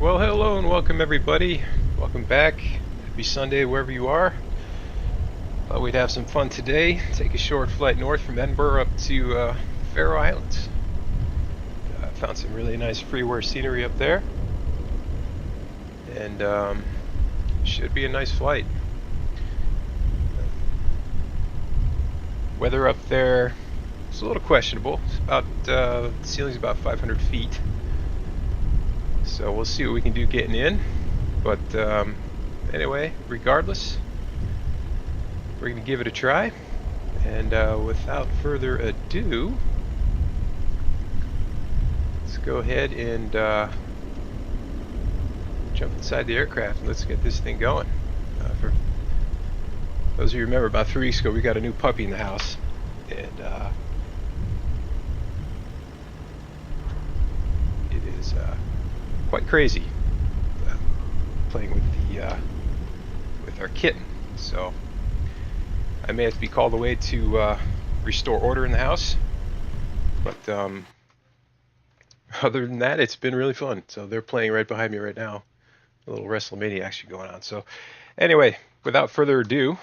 Well, hello and welcome everybody. Welcome back. Happy Sunday wherever you are. Thought we'd have some fun today. Take a short flight north from Edinburgh up to Faroe Islands. Found some really nice freeware scenery up there. And should be a nice flight. Weather up there is a little questionable. It's about the ceiling's about 500 feet. So we'll see what we can do getting in. But anyway, regardless, we're going to give it a try. And without further ado, let's go ahead and jump inside the aircraft and let's get this thing going. For those of you who remember, about 3 weeks ago we got a new puppy in the house. And it is quite crazy playing with the with our kitten. So I may have to be called away to restore order in the house, but other than that, it's been really fun. So they're playing right behind me right now, a little WrestleMania action going on. So anyway, without further ado,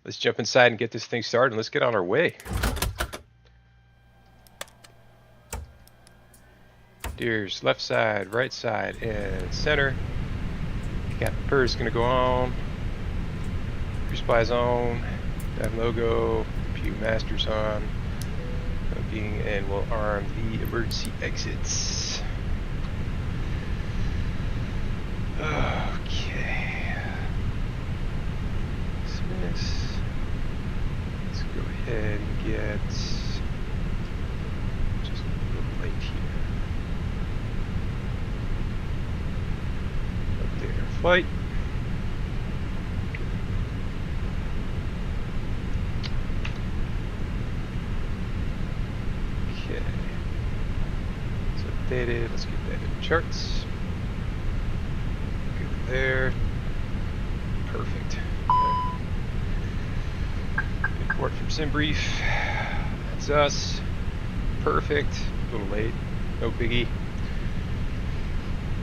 let's jump inside and get this thing started, and let's get on our way. Steers left side, right side, and center. Captain Purr is going to go on. Resupply's on. Dive logo. Pew Master's on. And we'll arm the emergency exits. Okay. Dismiss. Let's go ahead and get just a little light here. Flight. Okay. It's updated. Let's get that in the charts. Good there. Perfect. Okay. Report from SimBrief. That's us. Perfect. A little late. No biggie.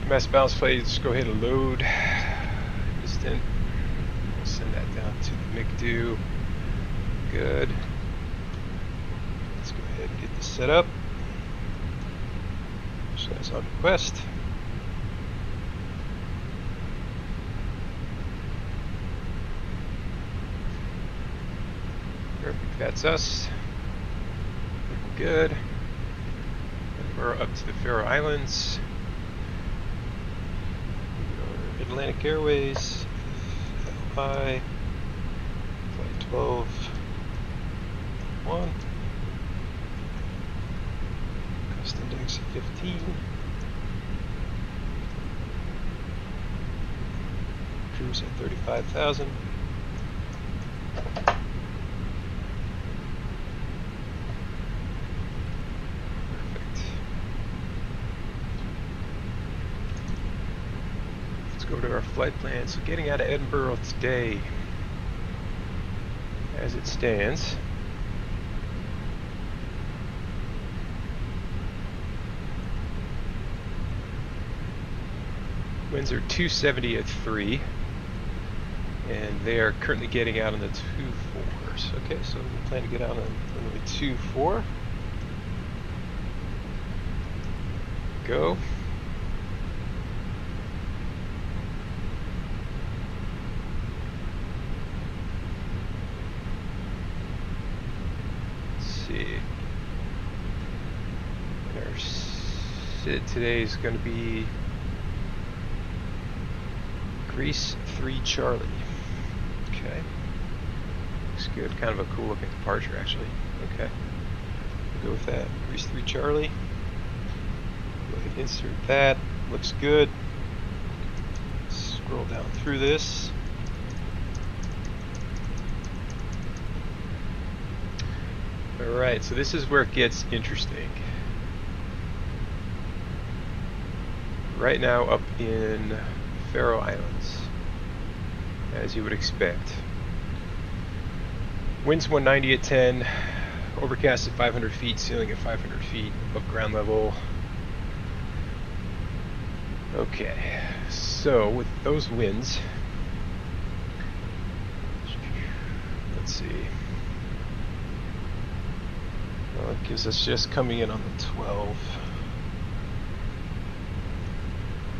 Mass balance plate, just go ahead and load. Distant. We'll send that down to the McDo. Good. Let's go ahead and get this set up. So that's on request. Perfect, that's us. Looking good. And we're up to the Faroe Islands. Atlantic Airways, FLI, flight 12, 1, cost index 15, cruise at 35,000. Go to our flight plan. So getting out of Edinburgh today, as it stands, winds are 270 at 3, and they are currently getting out on the 2-4s. Okay, so we plan to get out on the 2-4. Go. Our SID today is going to be Greece 3 Charlie. Okay, looks good. Kind of a cool looking departure actually. Okay, we'll go with that. Greece 3 Charlie. Go ahead and insert that. Looks good. Scroll down through this. Alright, so this is where it gets interesting. Right now up in Faroe Islands, as you would expect. Winds 190 at 10, overcast at 500 feet, ceiling at 500 feet above ground level. Okay, so with those winds, let's see. Well, it gives us just coming in on the 12.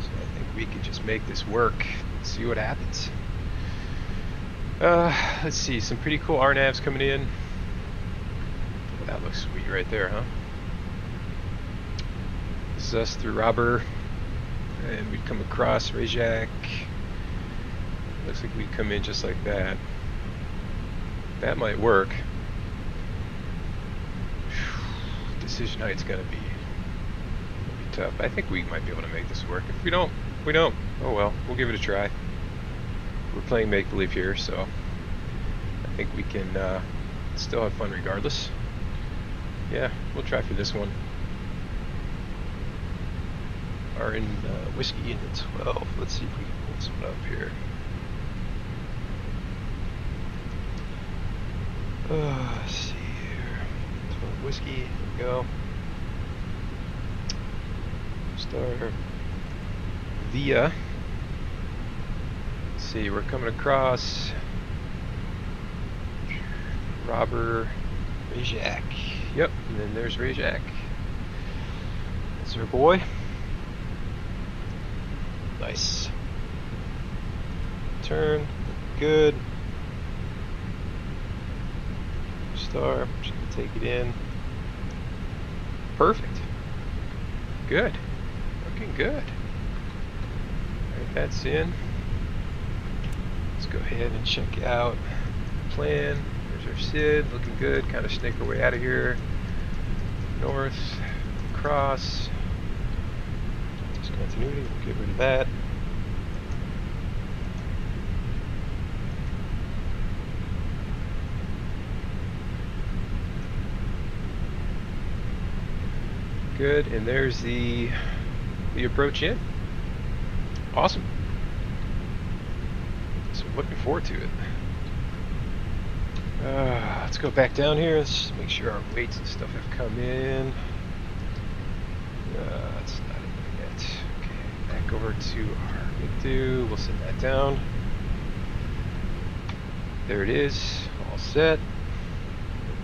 So I think we could just make this work. See what happens. Let's see, some pretty cool RNAVs coming in. That looks sweet right there, huh? This is us through Robber, and we'd come across Reykjavik. Looks like we'd come in just like that. That might work. Decision height's gonna be tough. I think we might be able to make this work. If we don't, we don't. Oh well, we'll give it a try. We're playing make-believe here, so I think we can still have fun regardless. Yeah, we'll try for this one. Are in whiskey in the 12. Let's see if we can pull this one up here. Let's see here. 12 whiskey. Here we go. Star via. Let's see, we're coming across Robber Reykjavik. Yep, and then there's Reykjavik. That's our boy. Nice. Turn. Good. Star. Just gonna take it in. Perfect. Good. Looking good. Alright, that's in. Let's go ahead and check out the plan. There's our SID. Looking good. Kind of snake our way out of here. North. Across. Discontinuity. We'll get rid of that. Good, and there's the approach in. Awesome. So looking forward to it. Let's go back down here. Let's make sure our weights and stuff have come in. That's not in yet. Okay, back over to our MIGDO. We'll send that down. There it is, all set.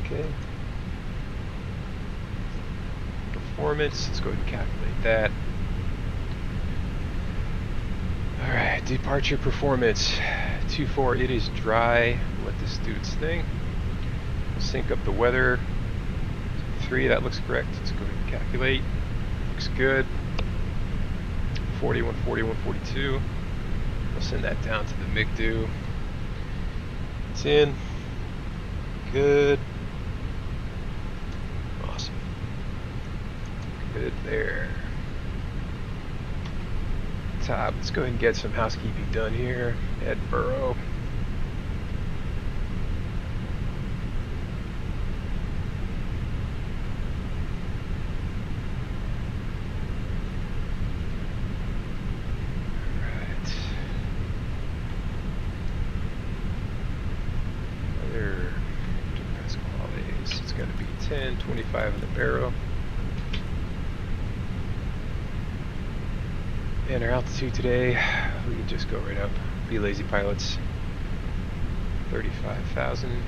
Okay. Performance, let's go ahead and calculate that. Alright, departure performance 2-4, it is dry. Let this do its thing. We'll sync up the weather. 3, that looks correct. Let's go ahead and calculate. Looks good. 40, 140, 142. We'll send that down to the MIGDO. It's in. Good. Awesome. Good there. Top. Let's go ahead and get some housekeeping done here. Edinburgh. Other best qualities. It's got to be 10, 25 in the barrel. And our altitude today, we can just go right up. Be lazy pilots. 35,000.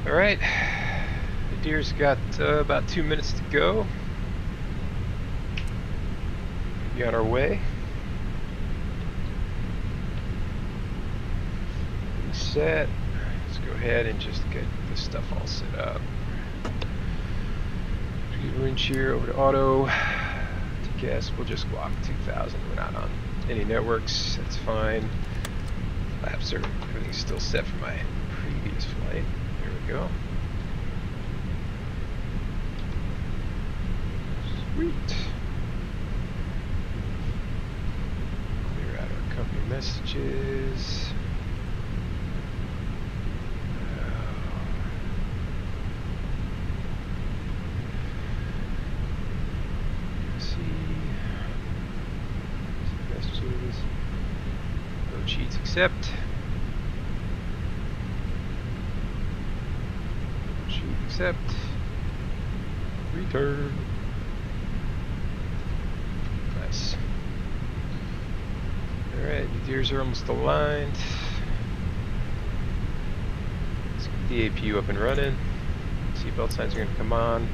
Alright, the deer's got about 2 minutes to go. Be on our way. Set. Let's go ahead and just get this stuff all set up. Winch here over to auto. To guess, we'll just walk 2,000. We're not on any networks. That's fine. Flaps are, everything's still set for my previous flight. There we go. Sweet. Clear out our company messages. accept. Shoot, accept. Return. Nice. Alright, the gears are almost aligned. Let's get the APU up and running. Seatbelt signs are going to come on.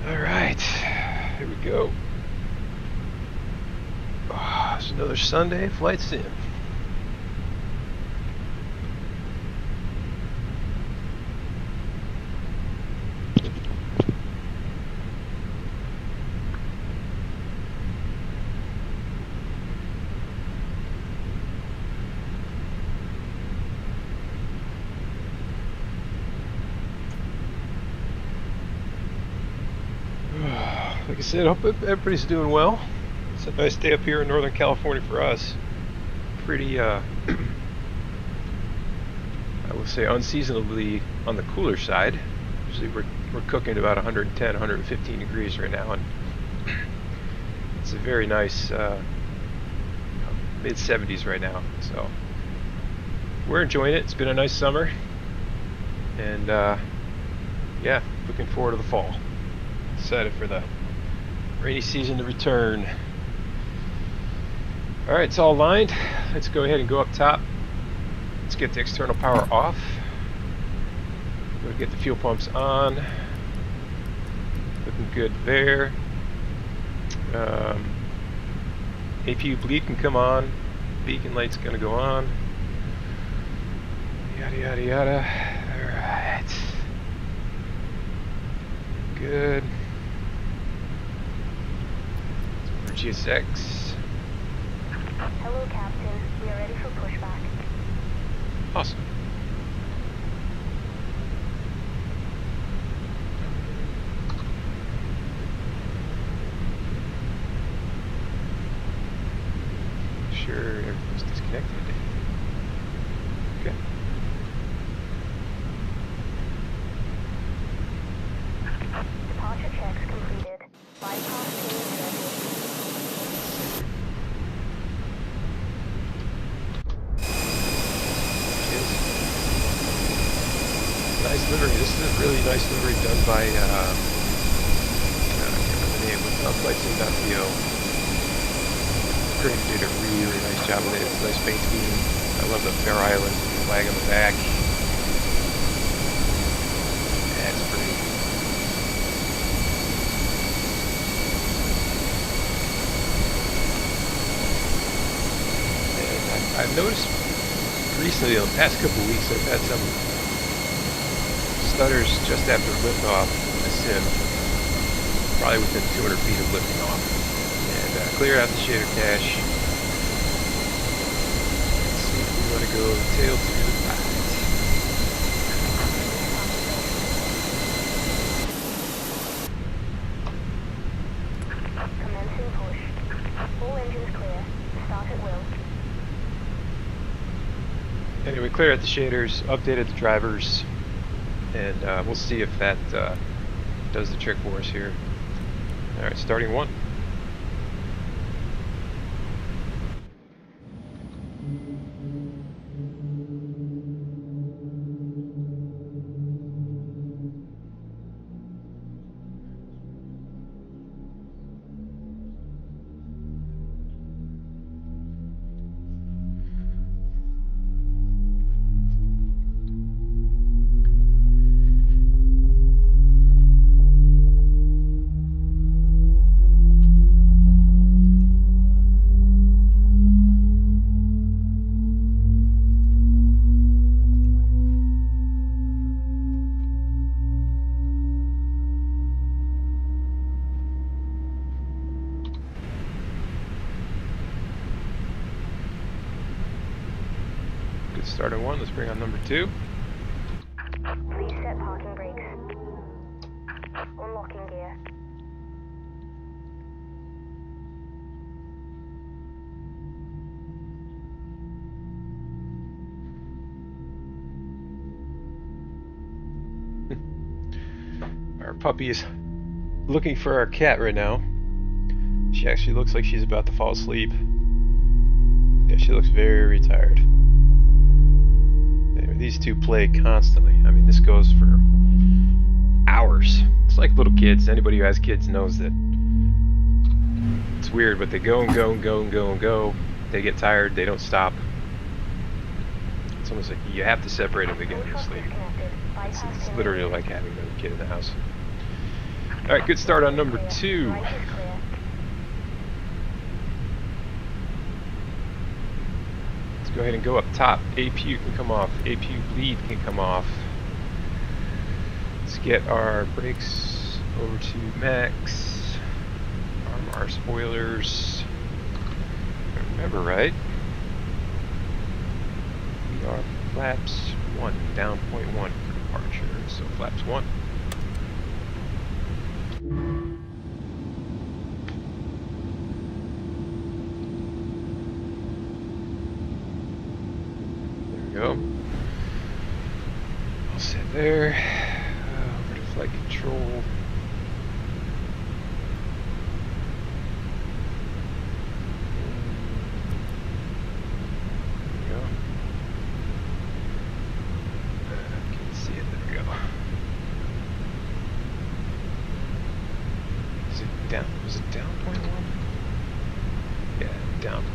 Alright, here we go. Oh, it's another Sunday flight sim. Like I said, I hope everybody's doing well. It's a nice day up here in Northern California for us. Pretty, I would say unseasonably on the cooler side. Usually we're cooking at about 110, 115 degrees right now, and it's a very nice mid 70s right now. So we're enjoying it. It's been a nice summer, and yeah, looking forward to the fall. Excited for the rainy season to return. Alright, it's all lined. Let's go ahead and go up top. Let's get the external power off. We'll get the fuel pumps on. Looking good there. APU bleed can come on. Beacon light's gonna go on. Yada yada yada. Alright. Good. GSX. Hello, Captain. We are ready for pushback. Awesome. Sure, everything's disconnected. Okay. Departure checks completed. Bypass team ready. Nice livery. This is a really nice livery done by I can't remember the name, but flightsim.io. Great, did a really nice job with it. It's a nice paint scheme. I love the Faroe Islands with the flag on the back. Yeah, it's pretty. And I've noticed recently, in the past couple of weeks, I've had some stutters just after liftoff in the sim, probably within 200 feet of lifting off. And clear out the shader cache. Let's see if we want to go tail to the right. Commencing push. All engines clear. Start at will. Anyway, clear out the shaders, updated the drivers, and we'll see if that does the trick for us here. Alright, starting one. Started one, let's bring on number two. Please set parking brakes. Unlocking gear. Our puppy is looking for our cat right now. She actually looks like she's about to fall asleep. Yeah, she looks very tired. Anyway, these two play constantly. I mean, this goes for hours. It's like little kids. Anybody who has kids knows that it's weird, but they go and go and go and go and go. They get tired. They don't stop. It's almost like you have to separate them to get them to sleep. It's literally like having another kid in the house. All right, good start on number 2. Let's go ahead and go up top. APU can come off. APU lead can come off. Let's get our brakes over to max. Arm our spoilers. If I remember right. We are flaps 1, down 0.1 departure. So flaps 1. Go. I'll sit there. Over to flight control. There we go. Can't see it. There we go. Is it down? Was it down 0.1? Yeah, down 0.1.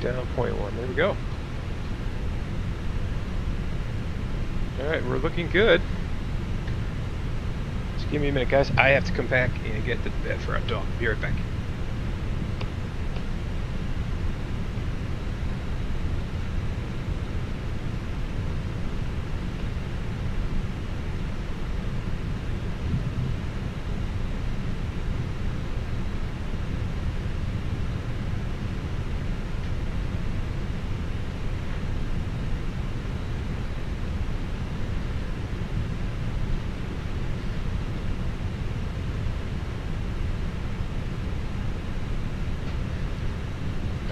Down 0.1. There we go. Alright, we're looking good. Just give me a minute, guys. I have to come back and get the bed for our dog. Be right back.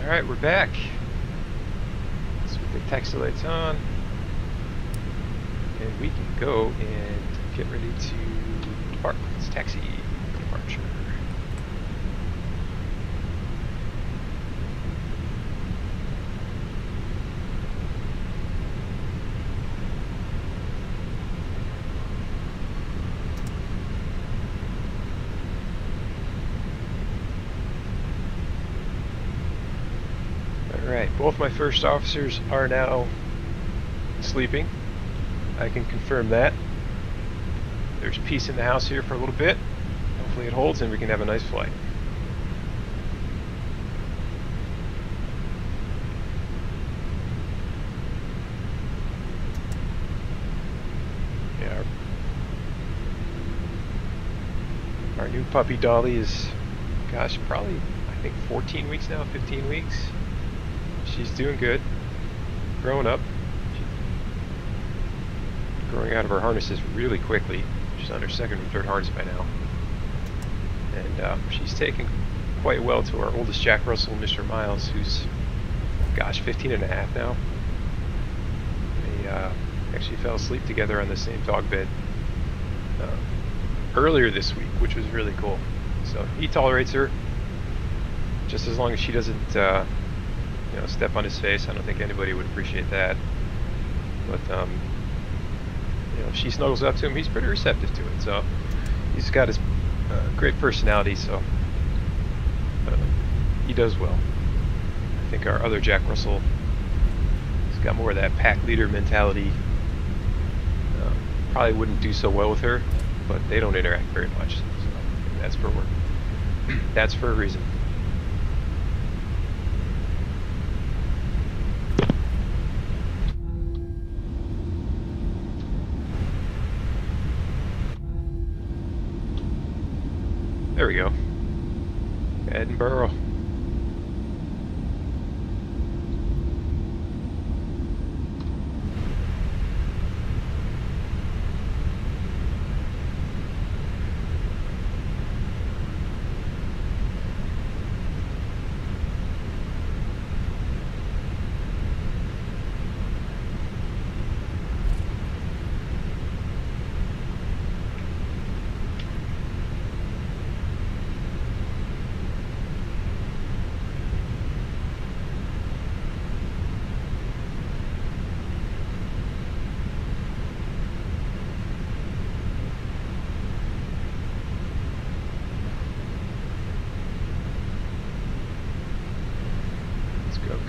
Alright, we're back. Let's put the taxi lights on. And we can go and get ready to depart. It's taxi departure. Alright, both my first officers are now sleeping. I can confirm that. There's peace in the house here for a little bit. Hopefully it holds and we can have a nice flight. Yeah, our new puppy Dolly is, gosh, probably, I think 14 weeks now, 15 weeks. She's doing good, growing up, growing out of her harnesses really quickly. She's on her second or third harness by now. And she's taken quite well to our oldest Jack Russell, Mr. Miles, who's, gosh, 15 and a half now. They actually fell asleep together on the same dog bed earlier this week, which was really cool. So he tolerates her, just as long as she doesn't you know, step on his face. I don't think anybody would appreciate that. But you know, if she snuggles up to him, he's pretty receptive to it. So he's got his great personality, so he does well. I think our other Jack Russell has got more of that pack leader mentality. Probably wouldn't do so well with her, but they don't interact very much. So that's for work. That's for a reason. There we go. Edinburgh.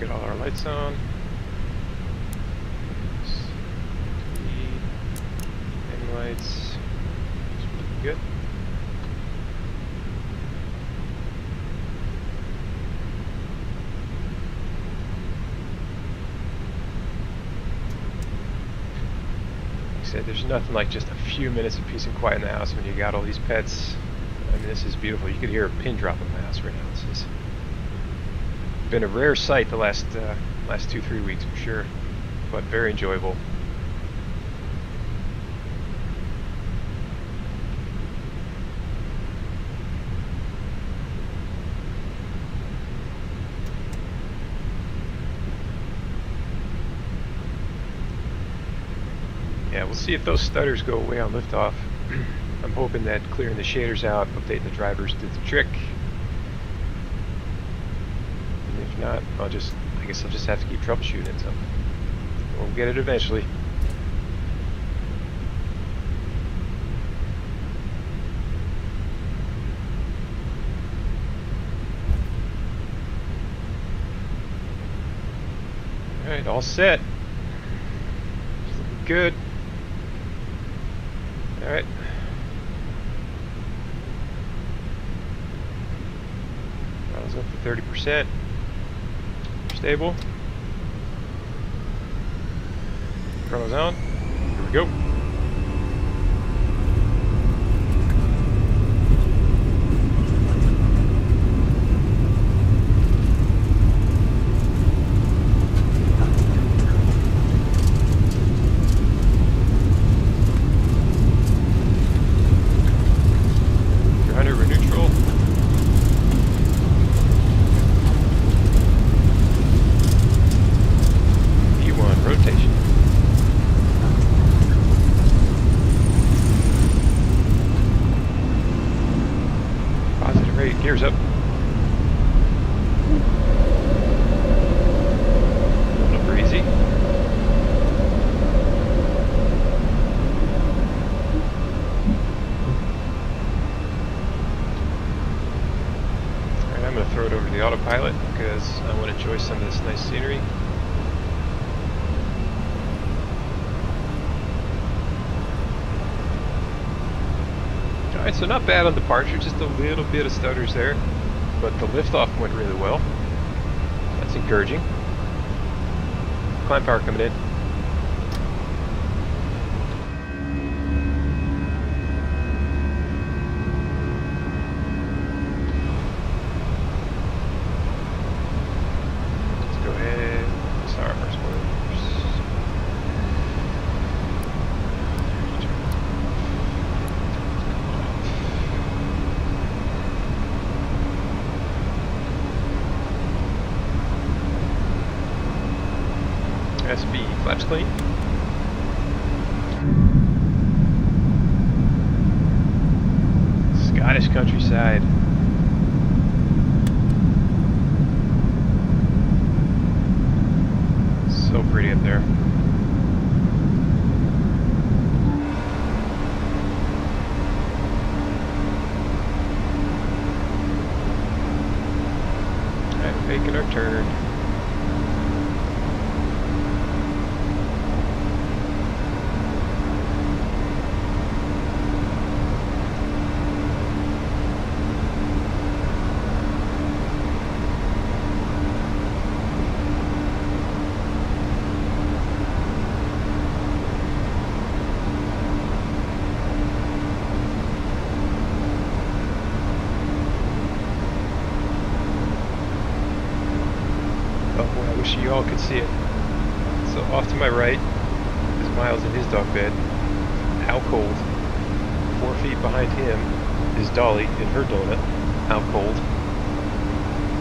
Get all our lights on. End lights. Good. Said there's nothing like just a few minutes of peace and quiet in the house when you got all these pets. I mean, this is beautiful. You could hear a pin drop in my house right now. This has been a rare sight the last 2-3 weeks for sure, but very enjoyable. Yeah, we'll see if those stutters go away on liftoff. I'm hoping that clearing the shaders out, updating the drivers did the trick. And if not, I guess I'll just have to keep troubleshooting it, so we'll get it eventually. Alright, all set. It's looking good. Alright. Throttle's up to 30%. Stable. Throttle's on. Here we go. Gears up. Going up easy. Alright, I'm going to throw it over to the autopilot because I want to enjoy some of this nice scenery. Alright, so not bad on departure, just a little bit of stutters there, but the liftoff went really well. That's encouraging. Climb power coming in. Let's go ahead, start our spoilers. SB flaps clean. Scottish countryside. So pretty up there. Alright, making our turn. I wish you all could see it. So off to my right is Miles in his dog bed. How cold. 4 feet behind him is Dolly in her donut. How cold.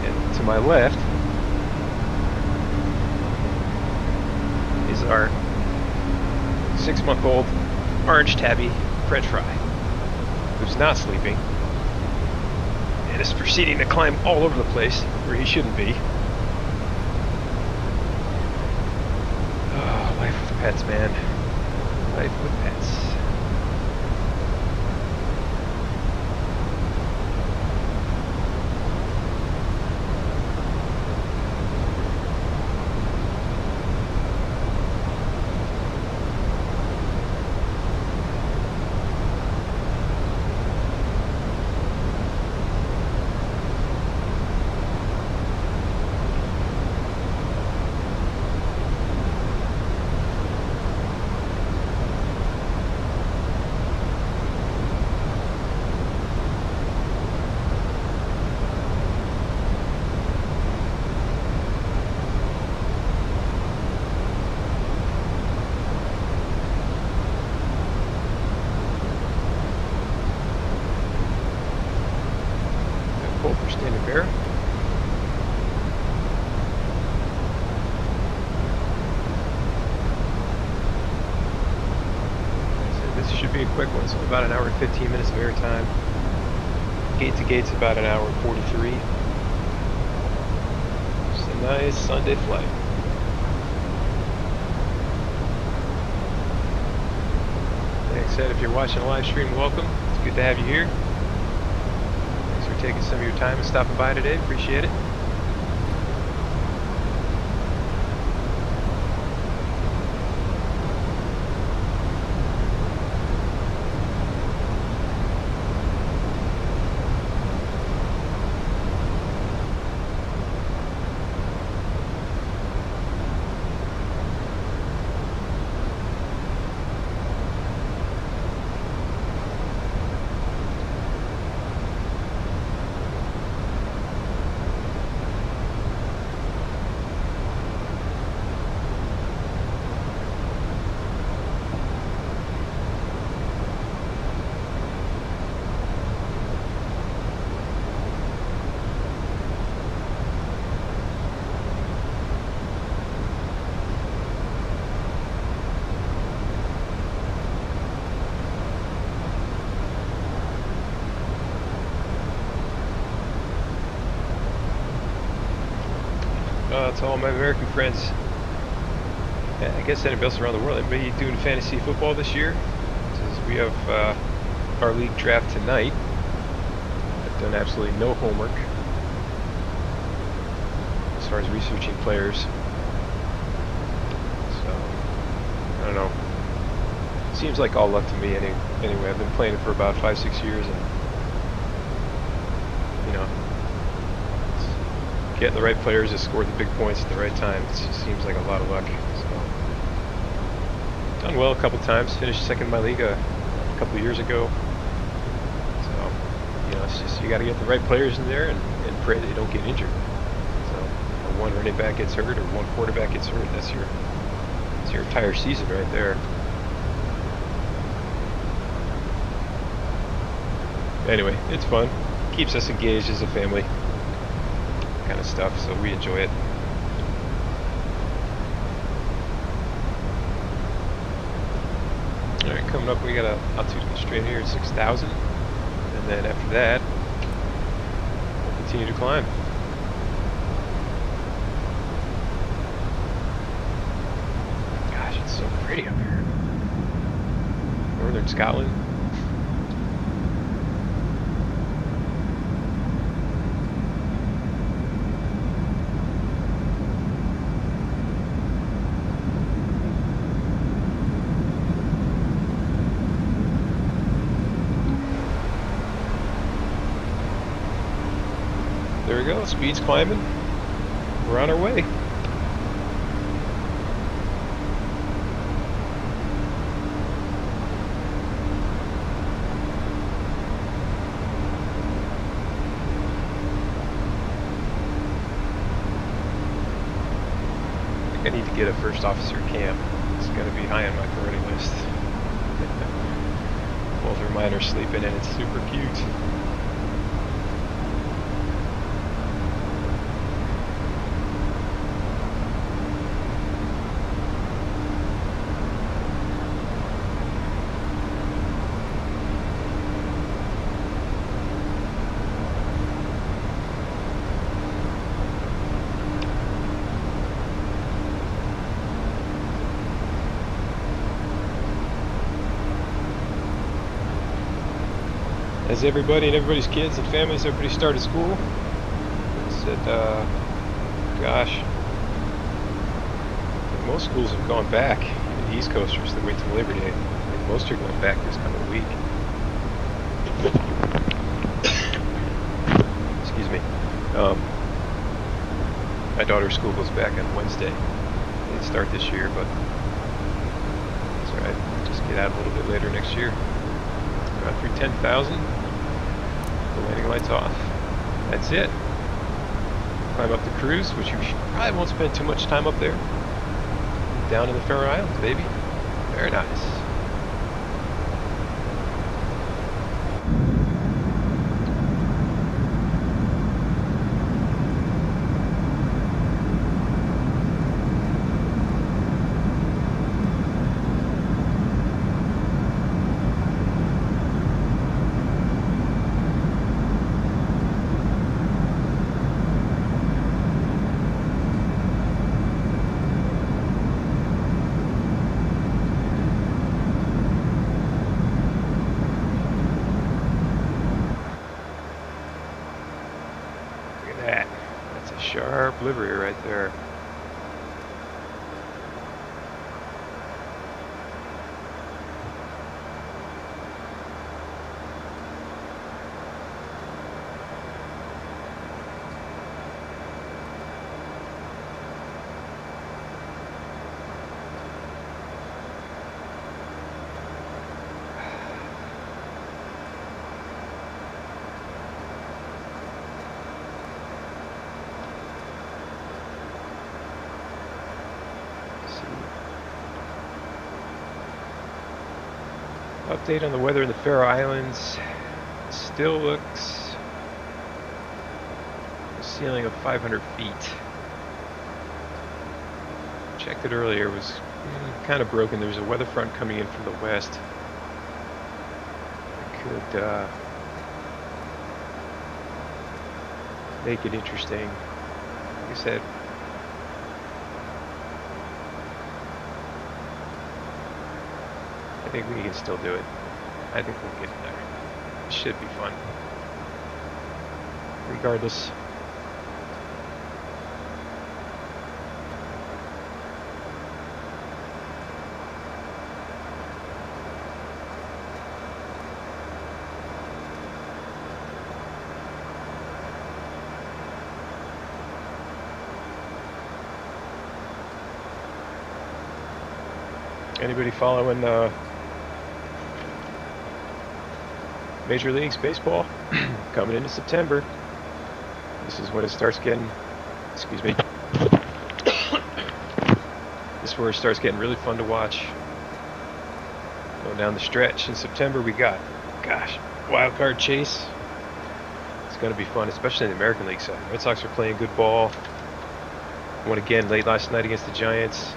And to my left is our 6-month-old orange tabby French fry, who's not sleeping and is proceeding to climb all over the place where he shouldn't be. Life with pets, man. Life with pets. be a quick one, so about an hour and 15 minutes of air time. Gate to gate's about an hour and 43. Just a nice Sunday flight. Like I said, if you're watching a live stream, welcome. It's good to have you here. Thanks for taking some of your time and stopping by today. Appreciate it. To all my American friends, I guess anybody else around the world, anybody doing fantasy football this year? Since we have our league draft tonight. I've done absolutely no homework as far as researching players. So, I don't know. Seems like all luck to me anyway. I've been playing it for about 5-6 years, and you know, getting the right players to score the big points at the right time. It seems like a lot of luck. So, done well a couple times. Finished second in my league a couple of years ago. So, you know, it's just you got to get the right players in there and pray they don't get injured. So, you know, one running back gets hurt or one quarterback gets hurt. That's your entire season right there. Anyway, it's fun. Keeps us engaged as a family. Kind of stuff, so we enjoy it. Alright, coming up we got a altitude constraint here at 6,000, and then after that we'll continue to climb. Gosh, it's so pretty up here. Northern Scotland. There we go, speed's climbing. We're on our way. I think I need to get a first officer cam. It's gonna be high on my priority list. Both our miners sleeping and it's super cute. As everybody and everybody's kids and families, everybody started school. I said, gosh, most schools have gone back. Even the East Coasters that wait till Labor Day. I think most are going back this coming week. Excuse me. My daughter's school goes back on Wednesday. They didn't start this year, but that's alright. Just get out a little bit later next year. About through 10,000. The landing lights off. That's it. Climb up the cruise, which you probably won't spend too much time up there. Down in the Faroe Islands, baby. Very nice. Livery right there. Update on the weather in the Faroe Islands. Still looks a ceiling of 500 feet. Checked it earlier, it was kind of broken. There's a weather front coming in from the west. It could make it interesting. Like I said, I think we can still do it. I think we'll get in there. It should be fun. Regardless. Anybody following Major Leagues Baseball? Coming into September. This is when it starts getting, excuse me. This is where it starts getting really fun to watch. Going down the stretch in September, we got, gosh, wild card chase. It's going to be fun, especially in the American League side. Red Sox are playing good ball. Won again late last night against the Giants.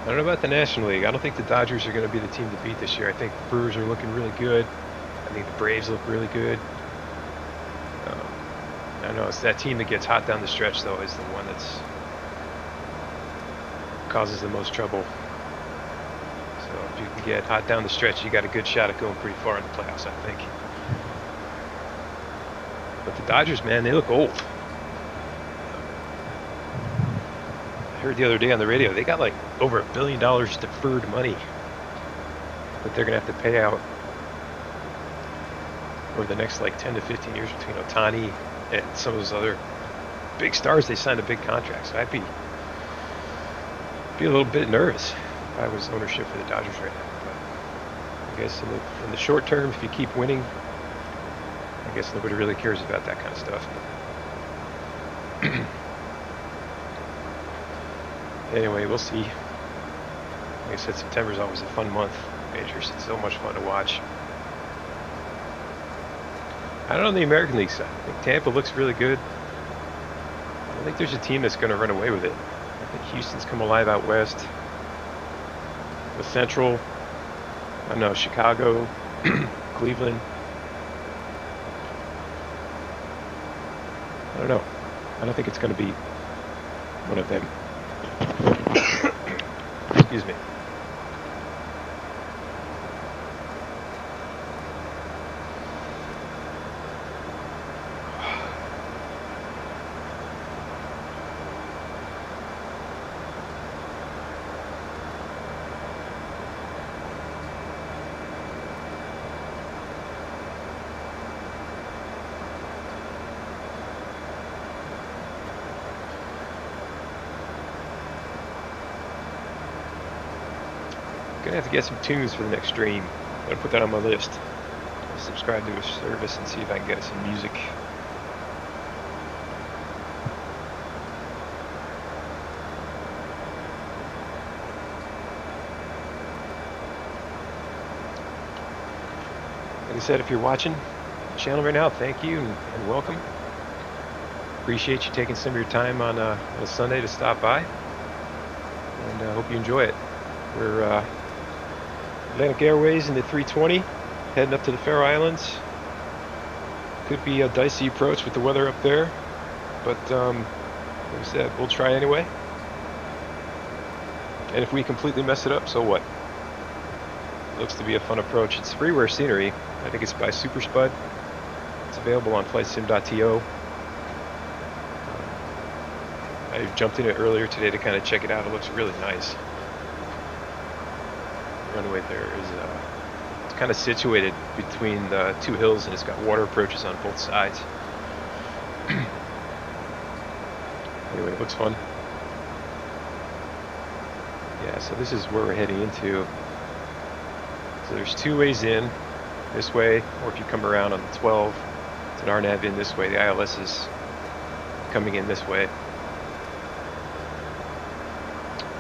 I don't know about the National League. I don't think the Dodgers are going to be the team to beat this year. I think the Brewers are looking really good. I think the Braves look really good. I don't know. It's that team that gets hot down the stretch, though, is the one that's causes the most trouble. So if you can get hot down the stretch, you got a good shot at going pretty far in the playoffs, I think. But the Dodgers, man, they look old. I heard the other day on the radio, they got like over $1 billion deferred money that they're going to have to pay out over the next like 10 to 15 years between Ohtani and some of those other big stars. They signed a big contract, so I'd be a little bit nervous if I was ownership for the Dodgers right now. But I guess in the short term, if you keep winning, I guess nobody really cares about that kind of stuff. Anyway, we'll see. Like I said, September is always a fun month. Majors, it's so much fun to watch. I don't know on the American League side. I think Tampa looks really good. I don't think there's a team that's going to run away with it. I think Houston's come alive out west. The Central, I don't know, Chicago, Cleveland. I don't know. I don't think it's going to be one of them. Excuse me. Gonna have to get some tunes for the next stream. I'm gonna put that on my list. I'll subscribe to a service and see if I can get some music. Like I said, if you're watching the channel right now, thank you and welcome. Appreciate you taking some of your time on a Sunday to stop by, and I hope you enjoy it. We're Atlantic Airways in the 320, heading up to the Faroe Islands. Could be a dicey approach with the weather up there, but like I said, we'll try anyway. And if we completely mess it up, so what? It looks to be a fun approach. It's freeware scenery. I think it's by Super Spud. It's It's available on flightsim.to. I jumped in it earlier today to kind of check it out. It looks really nice. The runway there is it's kind of situated between the two hills, and it's got water approaches on both sides. Anyway, it looks fun. Yeah, so this is where we're heading into. So there's two ways in, this way, or if you come around on the 12, it's an RNAV in this way. The ILS is coming in this way.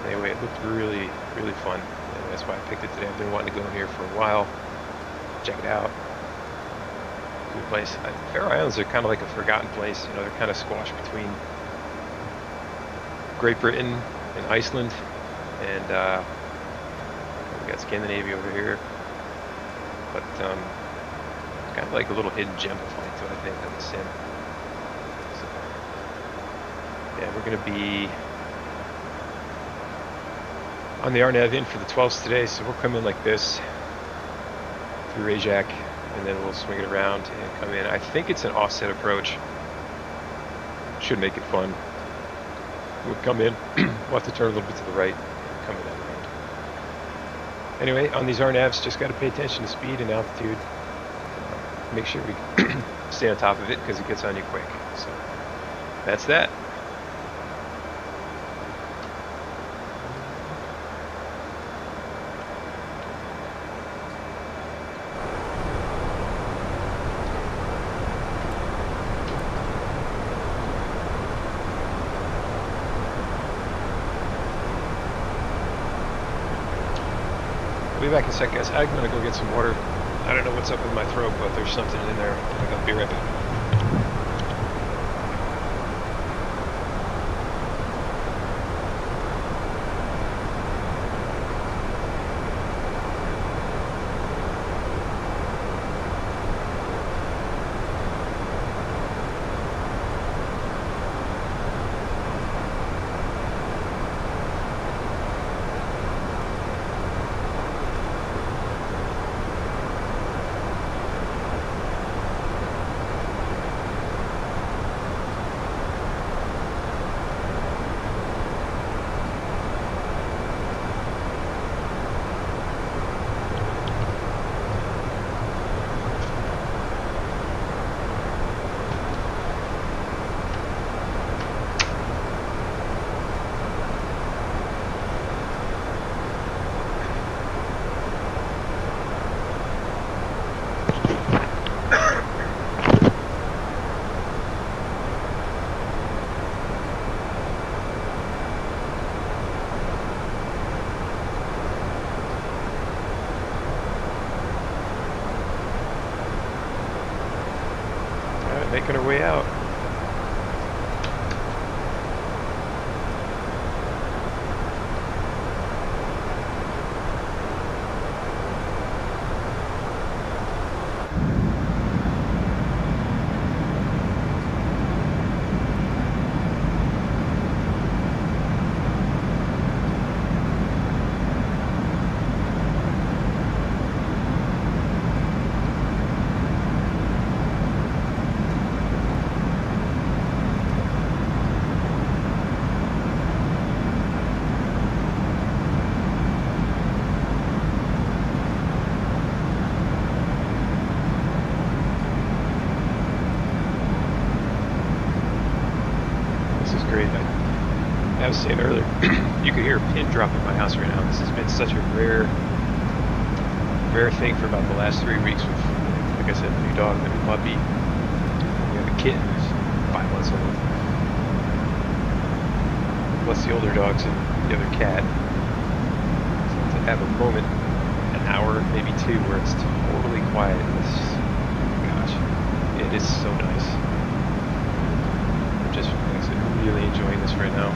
Anyway, it looked really, really fun. And that's why I picked it today. I've been wanting to go in here for a while. Check it out. Cool place. Faroe Islands are kind of like a forgotten place. You know, they're kind of squashed between Great Britain and Iceland. And we got Scandinavia over here. But it's kind of like a little hidden gem to fly to, I think, on the sim. So, yeah, we're going to be on the RNAV in for the 12s today, so we'll come in like this through Reykjavik, and then we'll swing it around and come in. I think it's an offset approach. Should make it fun. We'll come in, we'll have to turn a little bit to the right, and come in that round. Anyway, on these RNAVs, just got to pay attention to speed and altitude. Make sure we stay on top of it because it gets on you quick. So that's that. I'll be back in a sec, guys. I'm gonna go get some water. I don't know what's up with my throat, but there's something in there. I'll be right back. Making our way out. I was saying earlier, you could hear a pin drop in my house right now. This has been such a rare thing for about the last 3 weeks with, like I said, the new dog, the new puppy. We have a kitten who's 5 months old. Plus the older dogs and the other cat. So to have a moment, an hour, maybe 2, where it's totally quiet, gosh, it is so nice. I'm just, like I said, really enjoying this right now.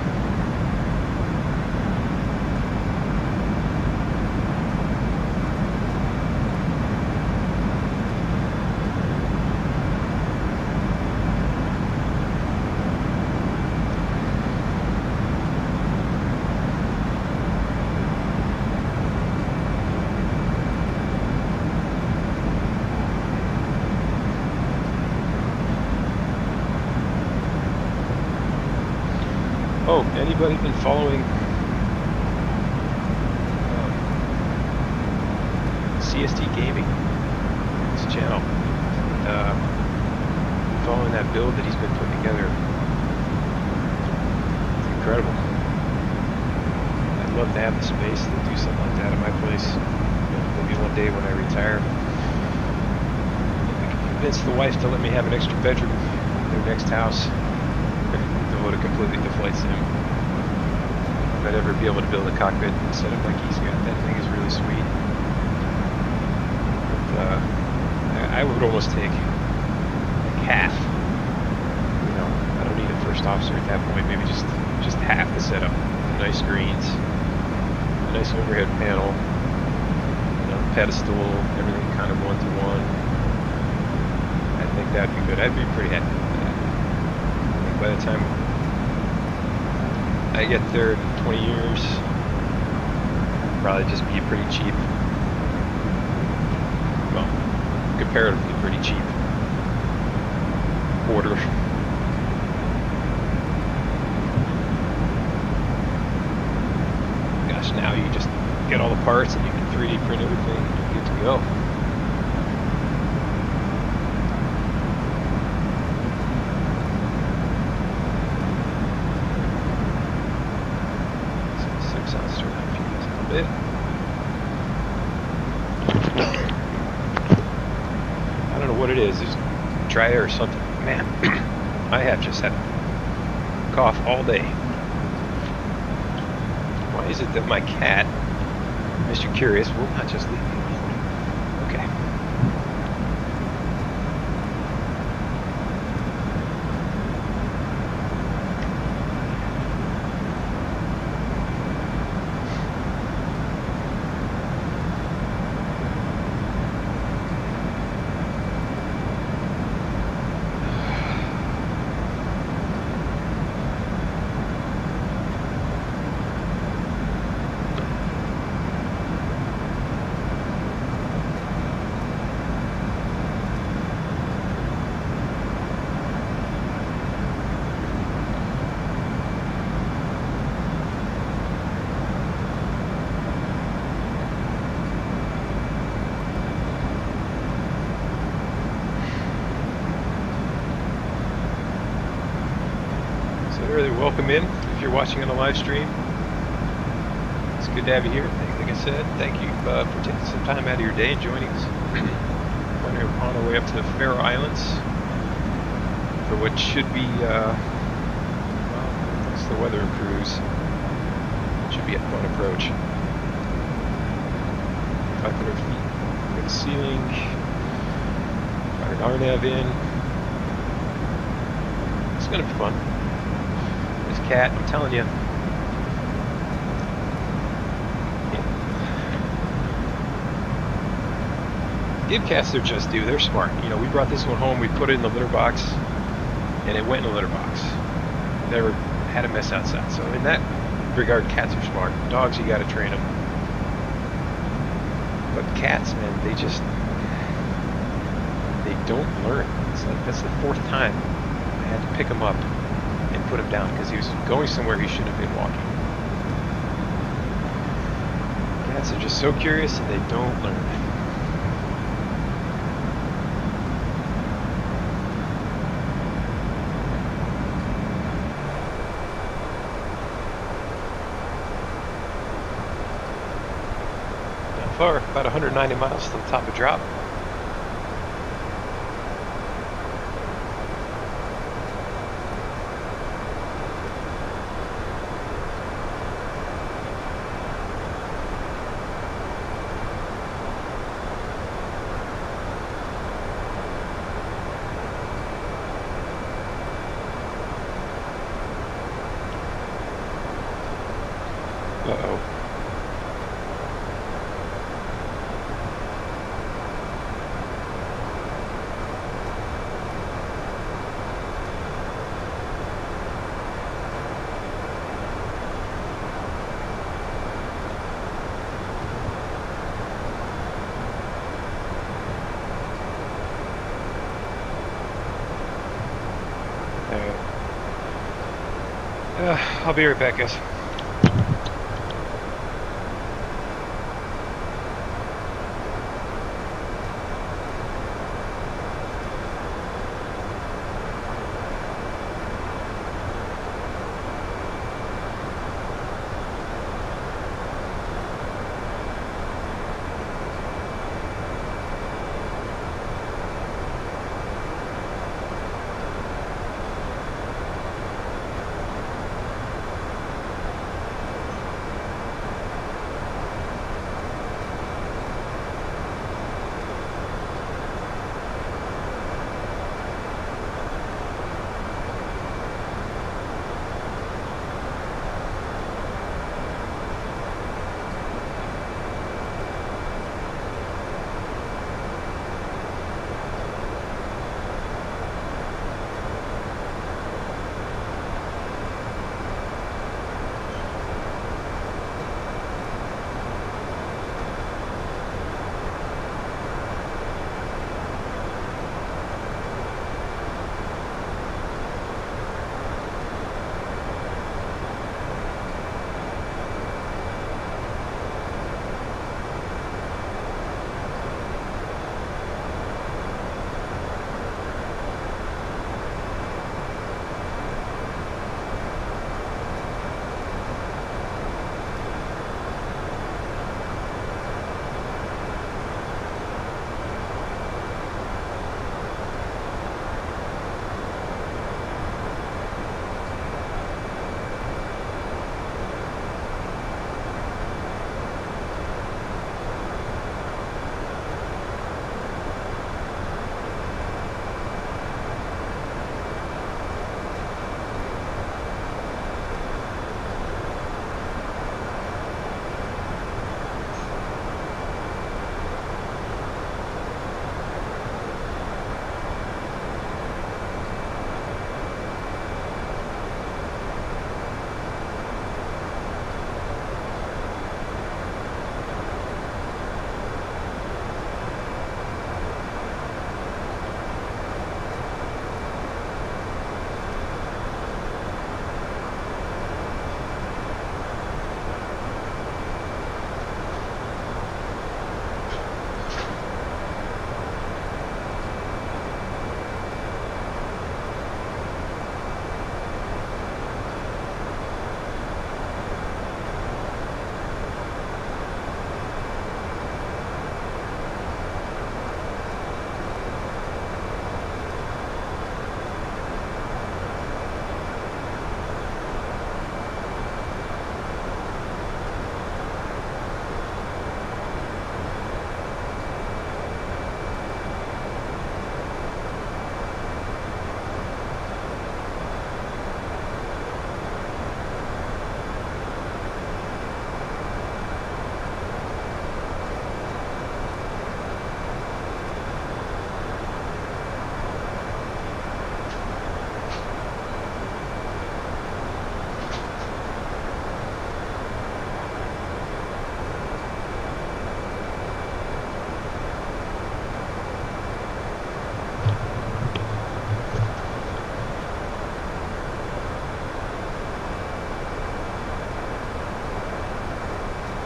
Oh, anybody been following CST Gaming? This channel. Following that build that he's been putting together. It's incredible. I'd love to have the space to do something like that at my place. Maybe one day when I retire. I can convince the wife to let me have an extra bedroom in their next house. Devoted completely to flight sim. If I'd ever be able to build a cockpit set up like he's got, that thing is really sweet. But, I would almost take like half. You know, I don't need a first officer at that point. Maybe just half the setup. Nice screens, a nice overhead panel, you know, pedestal, everything kind of one-to-one. I think that'd be good. I'd be pretty happy with that. I think by the time I get there in 20 years, it'll probably just be pretty cheap. Well, comparatively pretty cheap. Order. Gosh, now you just get all the parts and you can 3D print everything and you're good to go. Sounds turn up a little bit. I don't know what it is. It's dry air or something. Man, I have just had a cough all day. Why is it that my cat, Mr. Curious, will not just leave me alone? Okay. Welcome in if you're watching on the live stream. It's good to have you here. Like I said, thank you for taking some time out of your day and joining us. We're on our way up to the Faroe Islands for what should be, well, it's the weather cruise. It should be a fun approach. 500 feet over the ceiling. Got an RNAV in. It's going to be fun. Cat, I'm telling you. Give cats their just due. They're smart. You know, we brought this one home. We put it in the litter box, and it went in the litter box. Never had a mess outside. So in that regard, cats are smart. Dogs, you got to train them. But cats, man, they don't learn. It's like that's the fourth time I had to pick them up and put him down because he was going somewhere he shouldn't have been walking. Cats are just so curious and they don't learn. Not far, about 190 miles to the top of drop. I'll be right back, guys.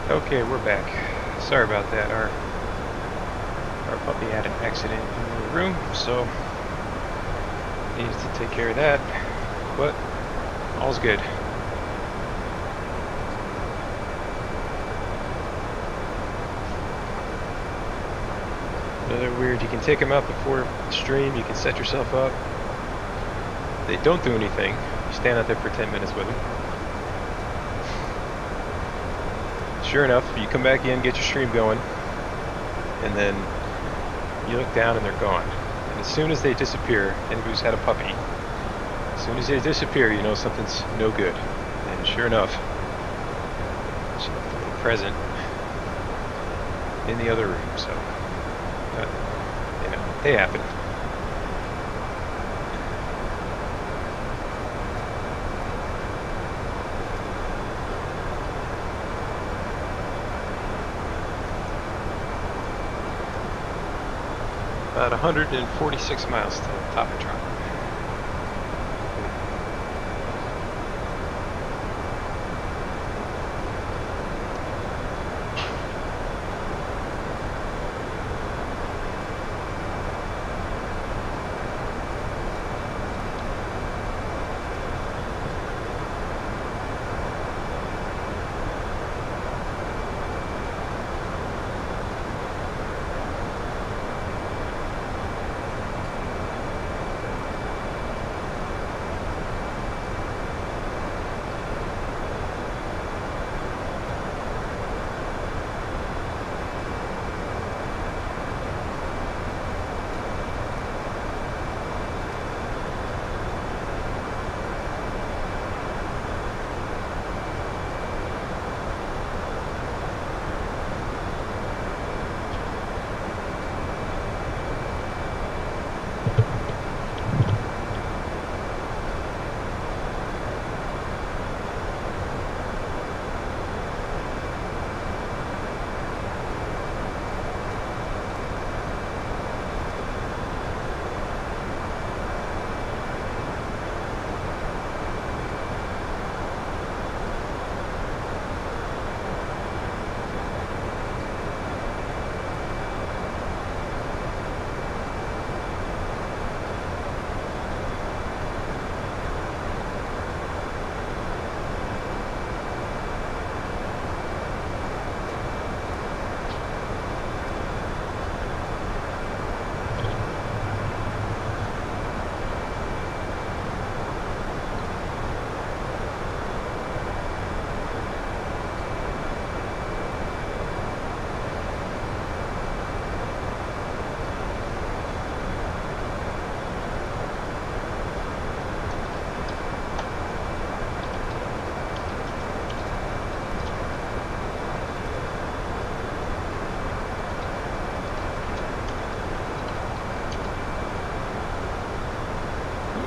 Okay, we're back. Sorry about that. Our puppy had an accident in the room, so needed to take care of that. But all's good. Another weird, you can take them out before the stream, you can set yourself up. They don't do anything. You stand out there for 10 minutes with them. Sure enough, you come back in, get your stream going, and then you look down and they're gone. And as soon as they disappear, anybody who's had a puppy, as soon as they disappear, you know something's no good. And sure enough, she left a little present in the other room. So, you know, they happen. About 146 miles to the top of Trump.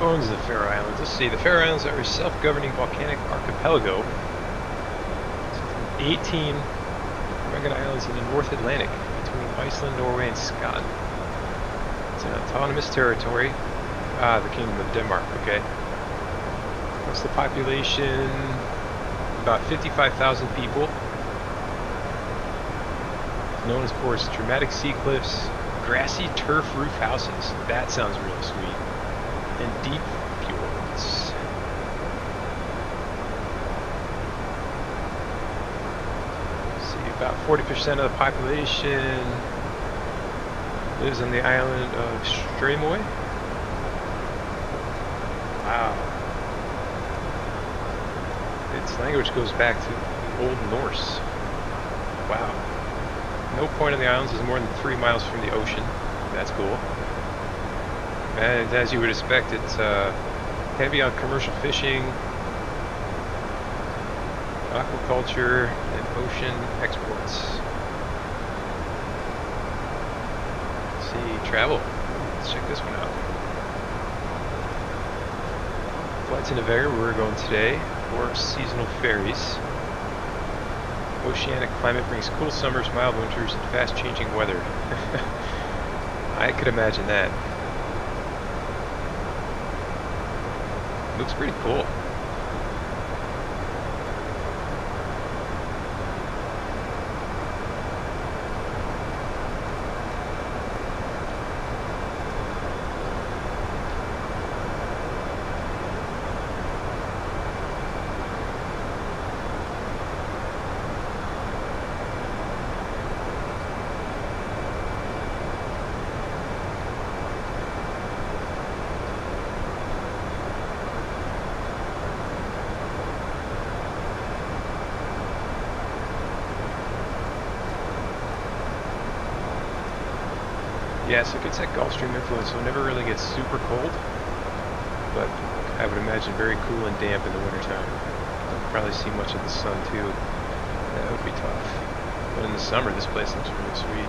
owns the Faroe Islands? Let's see. The Faroe Islands are a self-governing volcanic archipelago. 18 rugged islands in the North Atlantic between Iceland, Norway, and Scotland. It's an autonomous territory. Ah, the Kingdom of Denmark. Okay. What's the population? About 55,000 people. It's known for its dramatic sea cliffs, grassy turf roof houses. That sounds real sweet. And deep fjords. See, about 40% of the population lives on the island of Streymoy. Wow. Its language goes back to Old Norse. Wow. No point on the islands is more than 3 miles from the ocean. That's cool. And as you would expect, it's heavy on commercial fishing, aquaculture, and ocean exports. Let's see, travel. Let's check this one out. Flights into Edinburgh, where we're going today, or seasonal ferries. Oceanic climate brings cool summers, mild winters, and fast-changing weather. I could imagine that. Looks pretty cool. Yeah, so it gets that Gulf Stream influence, so it never really gets super cold, but I would imagine very cool and damp in the wintertime. Don't probably see much of the sun too. That would be tough. But in the summer, this place looks really sweet.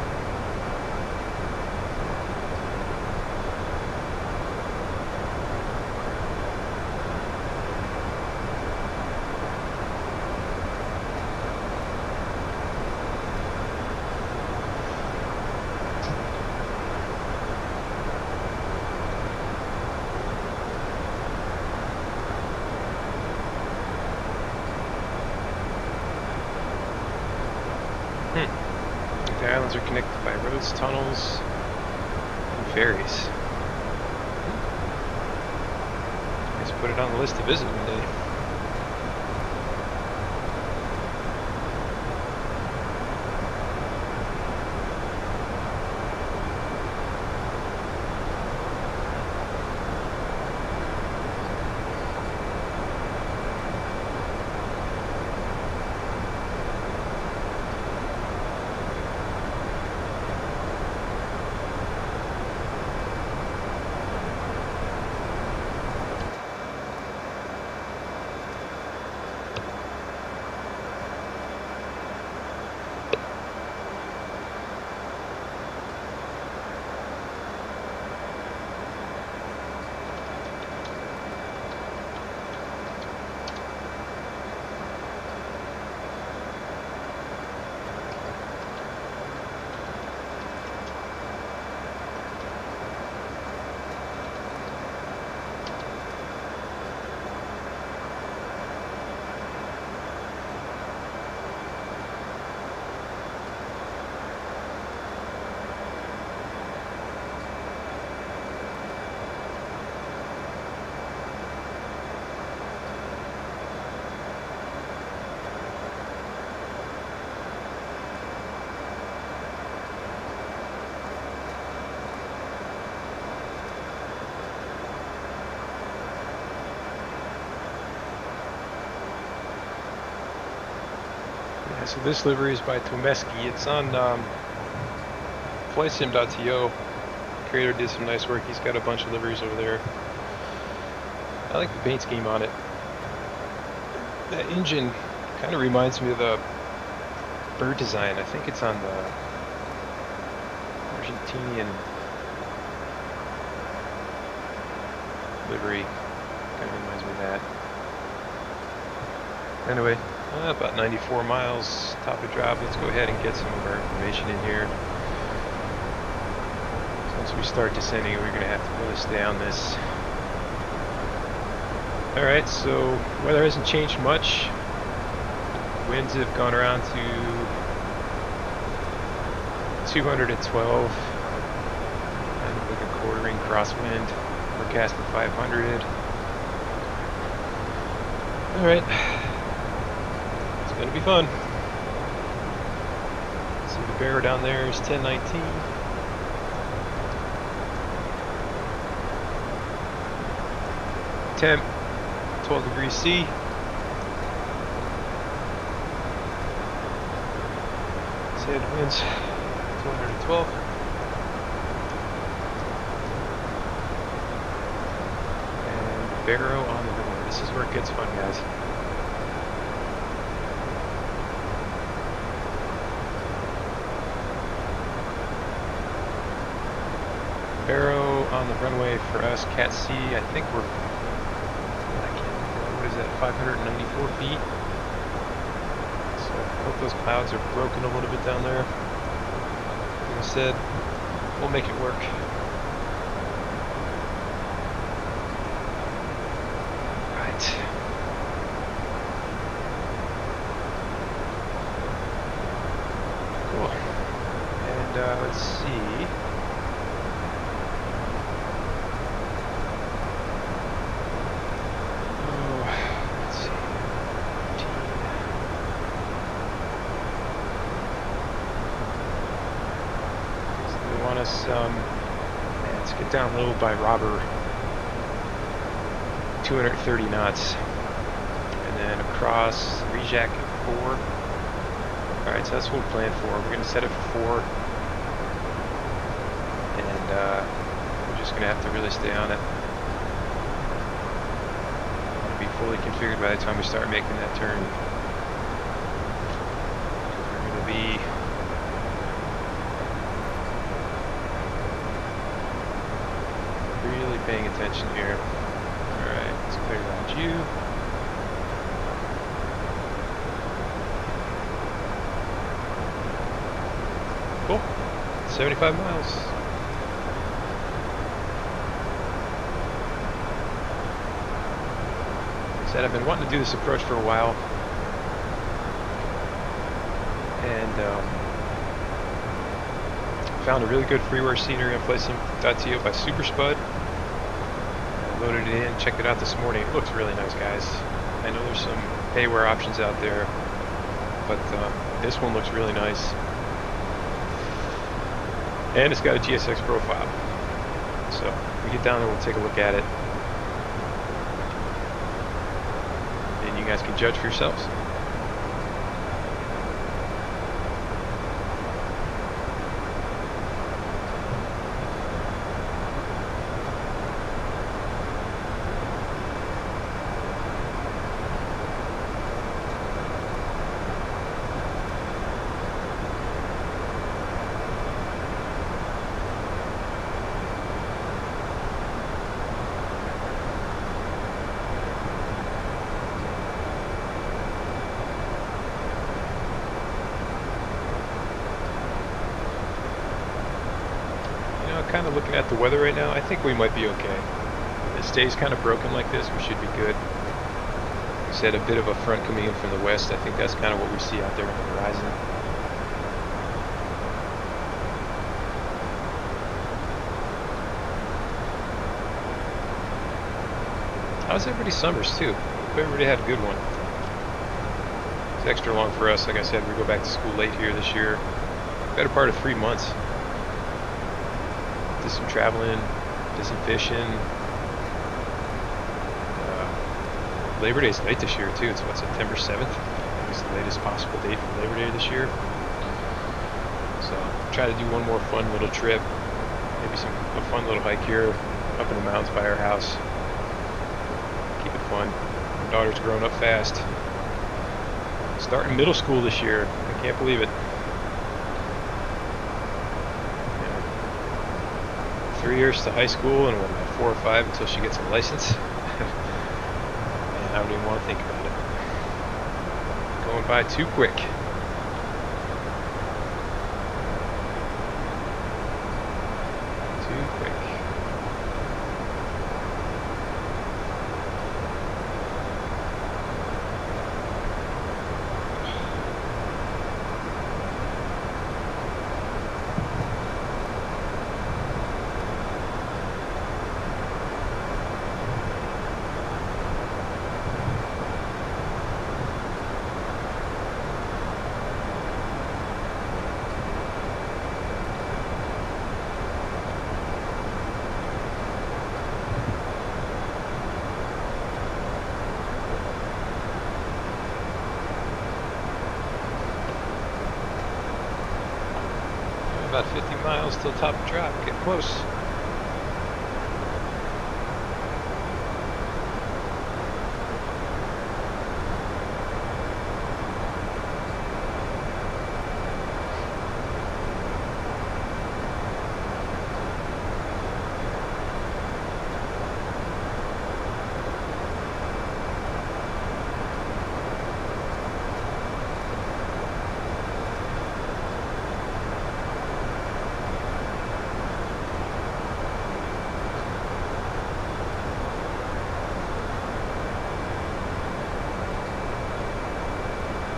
The islands are connected by roads, tunnels, and ferries. Let's put it on the list to visit one day. Yeah, so this livery is by Tomeski. It's on flightsim.to. Creator did some nice work. He's got a bunch of liveries over there. I like the paint scheme on it. That engine kind of reminds me of the bird design. I think it's on the Argentinian Livery. Kind of reminds me of that. Anyway, about 94 miles, top of drop. Let's go ahead and get some of our information in here. Once we start descending, we're going to have to really stay on this. Alright, so weather hasn't changed much. Winds have gone around to 212. And like a quartering crosswind. Forecast for 500. Alright. It's going to be fun. See the bear down there is 1019. Temp 12 degrees C. Head winds 212. And Barrow on the river. This is where it gets fun, guys. Barrow on the runway for us, Cat C. I think we're, what is that, 594 feet? So I hope those clouds are broken a little bit down there. Like I said, we'll make it work. Right. Cool. And let's see. Let's get down low by Robber, 230 knots, and then across Rejack at 4. Alright, so that's what we're planning for. We're going to set it for 4, and we're just going to have to really stay on it. It'll be fully configured by the time we start making that turn. We're going to be really paying attention here. Alright, let's clear around you. Cool. 75 miles. Like I said, I've been wanting to do this approach for a while. And found a really good freeware scenery on FlightSim.to by Super Spud. I loaded it in, checked it out this morning. It looks really nice, guys. I know there's some payware options out there, but this one looks really nice. And it's got a GSX profile. So when we get down there, we'll take a look at it. And you guys can judge for yourselves. Kind of looking at the weather right now, I think we might be okay. If it stays kind of broken like this, we should be good. Like I said, a bit of a front coming in from the west. I think that's kind of what we see out there on the horizon. How's everybody's summers too? Hope everybody had a good one. It's extra long for us. Like I said, we go back to school late here this year. Better part of 3 months. Did some traveling, did some fishing. Labor Day's late this year too. It's what, September 7th? It's the latest possible date for Labor Day this year. So try to do one more fun little trip. Maybe a fun little hike here up in the mountains by our house. Keep it fun. My daughter's growing up fast. Starting middle school this year. I can't believe it. 3 years to high school, and what am I, 4 or 5 until she gets a license. And I don't even want to think about it. Going by too quick. Too quick. About 50 miles till top of drop. Get close.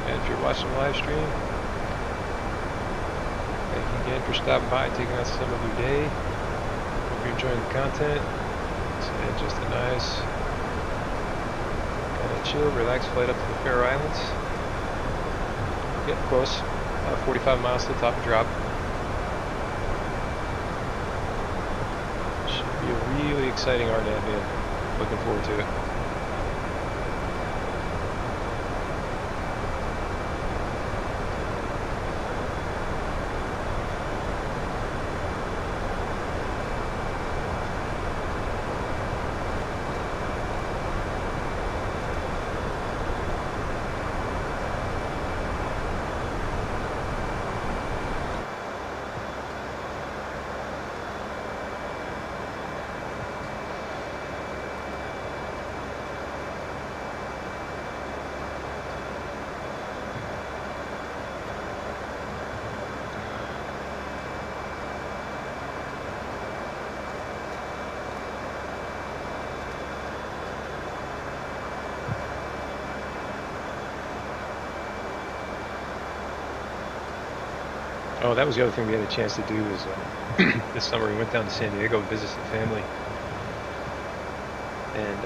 If you're watching the live stream, thank you again for stopping by and taking out some of your day. Hope you're enjoying the content. It's just a nice, kind of chill, relaxed flight up to the Faroe Islands. Getting close, about 45 miles to the top of drop. Should be a really exciting RNAV in. Looking forward to it. Oh, that was the other thing we had a chance to do was this summer we went down to San Diego to visit some family, and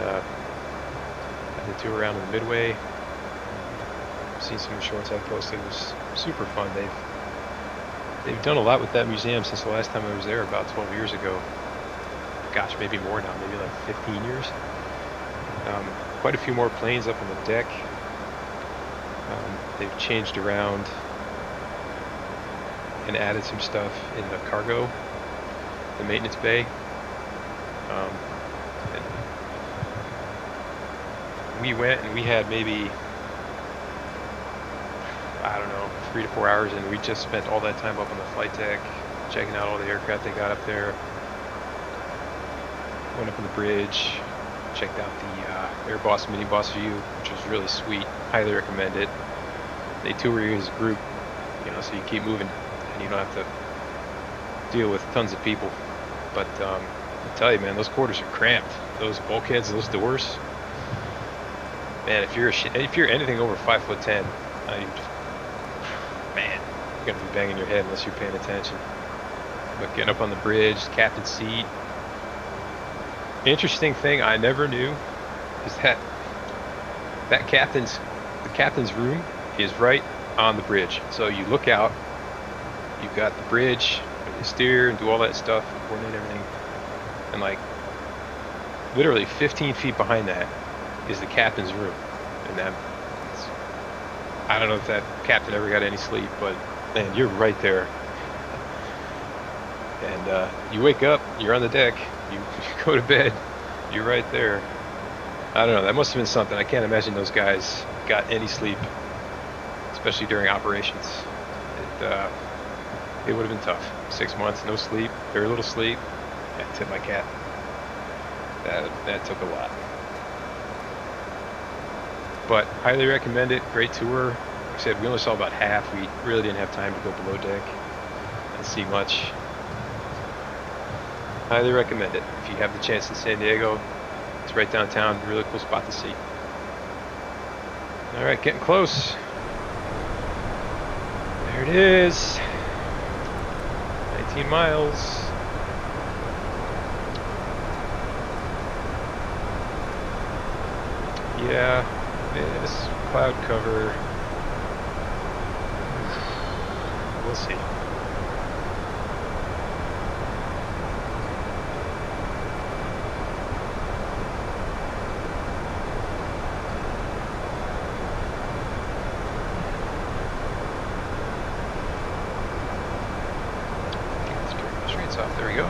had the tour around in the Midway. Seen some shorts I posted. It was super fun. They've done a lot with that museum since the last time I was there about 12 years ago. Gosh, maybe more now, maybe like 15 years. Quite a few more planes up on the deck. They've changed around and added some stuff in the cargo, the maintenance bay. And we went and we had maybe, I don't know, 3 to 4 hours, and we just spent all that time up on the flight deck, checking out all the aircraft they got up there. Went up on the bridge, checked out the Airbus mini bus view, which was really sweet. Highly recommend it. They tour you as a group, you know, so you keep moving and you don't have to deal with tons of people. But I tell you, man, those quarters are cramped. Those bulkheads, those doors. Man, if you're anything over 5'10", man, you're gonna be banging your head unless you're paying attention. But getting up on the bridge, captain's seat. Interesting thing I never knew is that the captain's room is right on the bridge. So you look out, you've got the bridge, you steer and do all that stuff, and coordinate everything, and like literally 15 feet behind that is the captain's room. And I don't know if that captain ever got any sleep, but man, you're right there. And you wake up, you're on the deck, you go to bed, you're right there. I don't know, that must have been something. I can't imagine those guys got any sleep, especially during operations. It would have been tough. 6 months, no sleep, very little sleep. Yeah, tip my cap. That took a lot. But highly recommend it. Great tour. Like I said, we only saw about half. We really didn't have time to go below deck and see much. Highly recommend it. If you have the chance in San Diego, it's right downtown. Really cool spot to see. All right, getting close. There it is. 19 miles. Yeah, this cloud cover. We'll see. Let's turn the restraints off. There we go.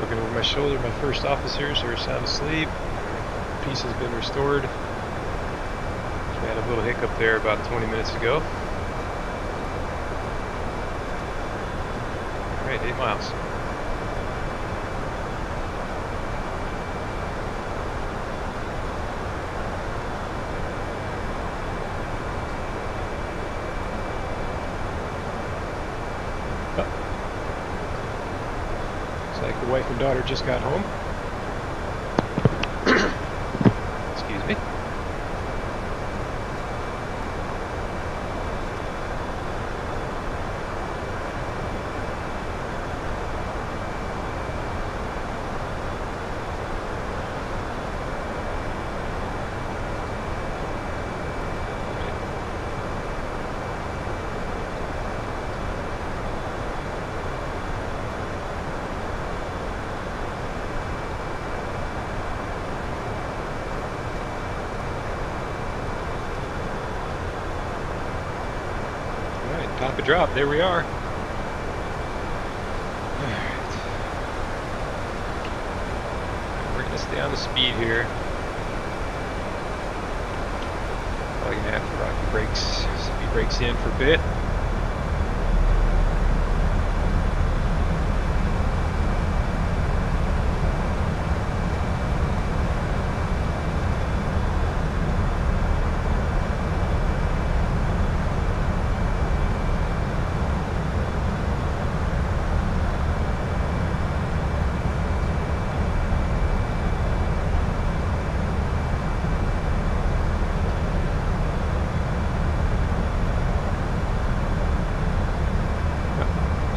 Looking over my shoulder, my first officers are sound asleep. Peace has been restored. We had a little hiccup there about 20 minutes ago. Alright, 8 miles. Like the wife and daughter just got home. Excuse me. Top a drop, there we are. Alright. We're gonna stay on the speed here. Probably gonna have to rock the brakes, speed brakes in for a bit.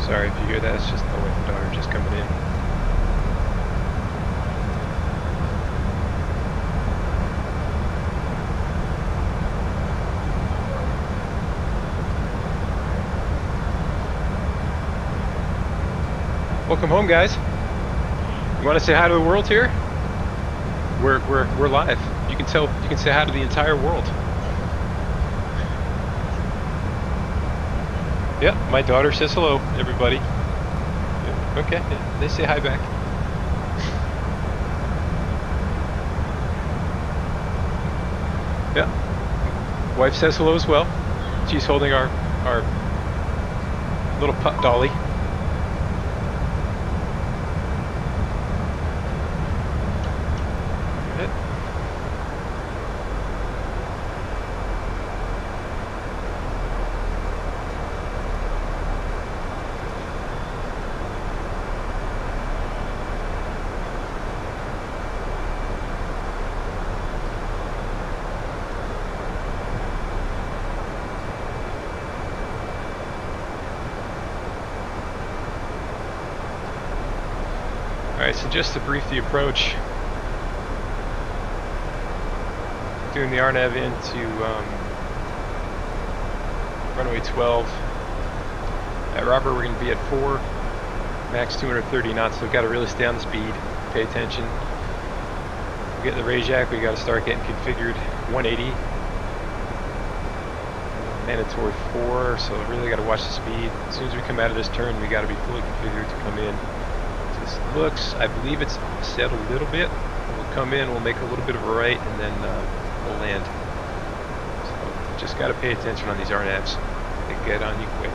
Sorry if you hear that, it's just my wife and daughter just coming in. Welcome home, guys. You want to say hi to the world here? We're live. You can say hi to the entire world. Yeah, my daughter says hello, everybody. Yeah, okay, yeah, they say hi back. Yeah, wife says hello as well. She's holding our little pup dolly. Alright, so just to brief the approach, doing the RNAV into runway 12. At Robert, we're going to be at 4, max 230 knots, so we've got to really stay on the speed, pay attention. We get the Rajac, we got to start getting configured 180. Mandatory 4, so really got to watch the speed. As soon as we come out of this turn, we got to be fully configured to come in. This looks, I believe it's set a little bit. We'll come in, we'll make a little bit of a right, and then we'll land. So just got to pay attention on these RNAVs. They get on you quick.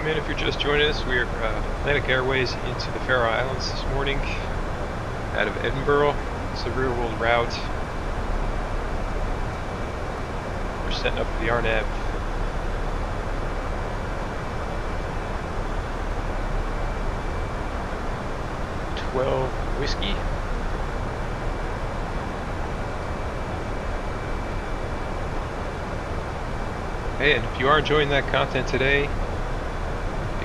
If you're just joining us, we're Atlantic Airways into the Faroe Islands this morning out of Edinburgh. It's the rear world route. We're setting up the RNAV. 12 whiskey. Hey, and if you are enjoying that content today,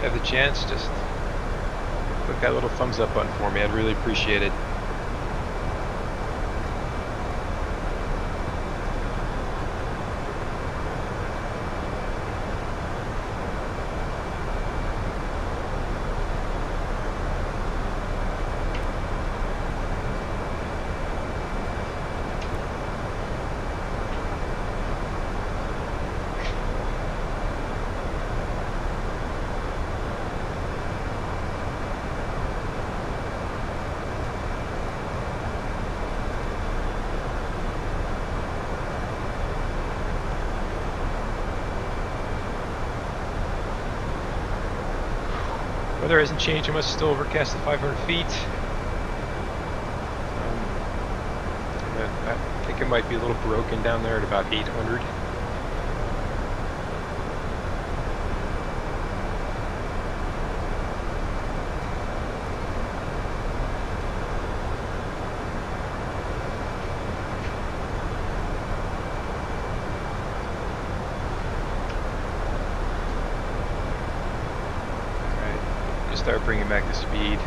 have the chance, just click that little thumbs up button for me. I'd really appreciate it. Weather hasn't changed much, still overcast at 500 feet. I think it might be a little broken down there at about 800. Start bringing back the speed.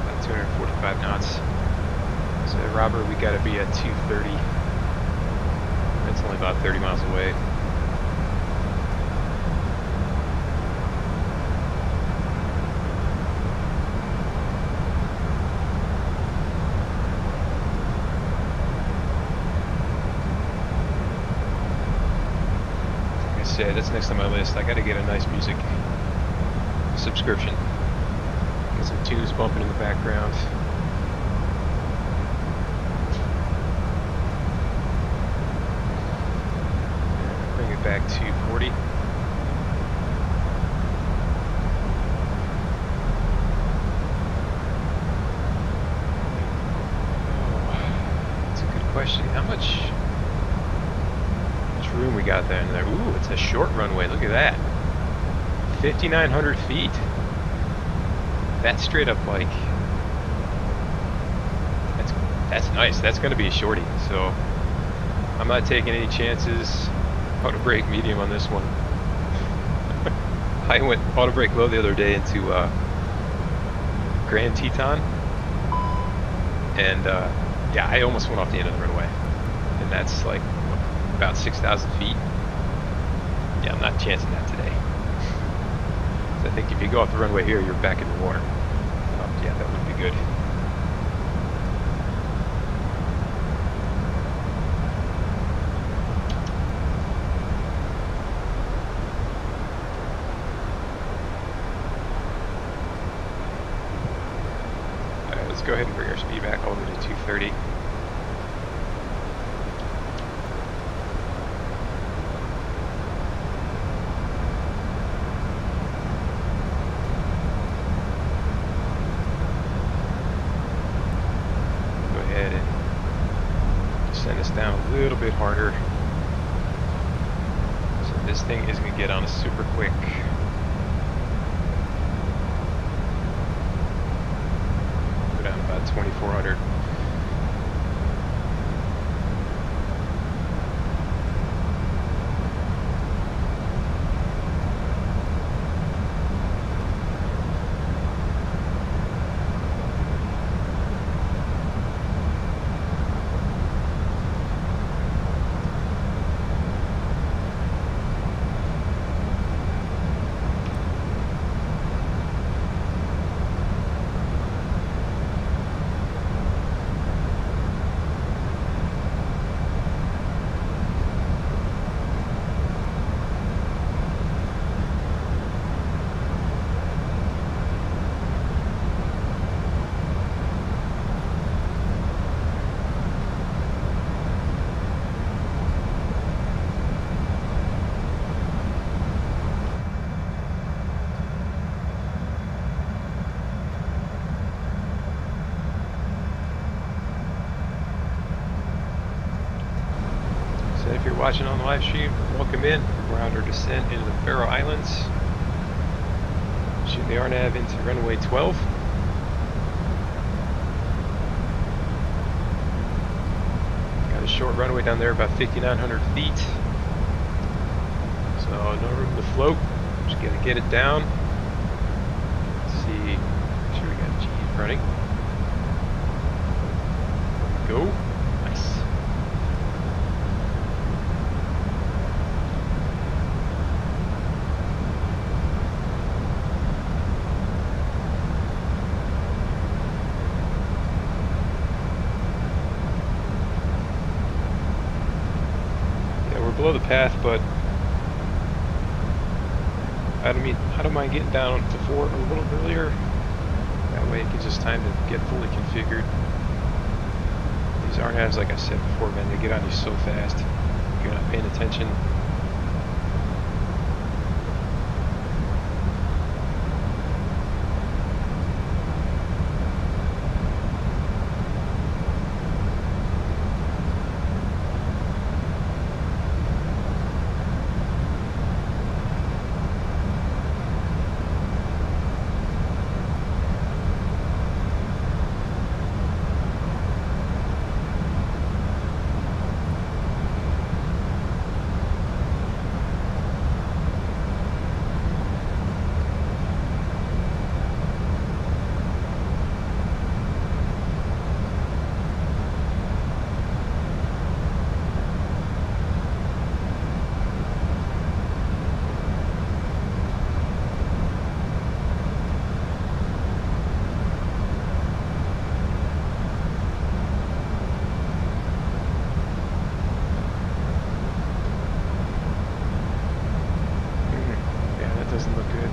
About 245 knots. So Robert, we got to be at 230. That's only about 30 miles away. That's next on my list. I gotta get a nice music subscription. Get some tunes bumping in the background. Bring it back to 40. Oh, that's a good question. How much room we got there in there? Ooh, it's a short runway. Look at that. 5,900 feet. That's straight up like. That's nice. That's going to be a shorty. So I'm not taking any chances. Auto brake medium on this one. I went auto brake low the other day into Grand Teton, and yeah, I almost went off the end of the runway, and that's like about 6,000 feet. Yeah, I'm not chancing that today. So I think if you go off the runway here, you're back in the water. Yeah, that would be good. Alright, let's go ahead and bring our speed back all the way to 230. Down a little bit harder. So this thing is going to get on us super quick. Go down about 2,400. If you're watching on the live stream, welcome in. We're on our descent into the Faroe Islands. Shooting the RNAV into runway 12. Got a short runway down there, about 5,900 feet. So no room to float. Just gotta get it down. Let's see. Make sure we got G running. There we go. Nice. Below the path, but I don't mind getting down to 4 a little bit earlier. That way it gives us time to get fully configured. These RNAVs, like I said before, man, they get on you so fast if you're not paying attention.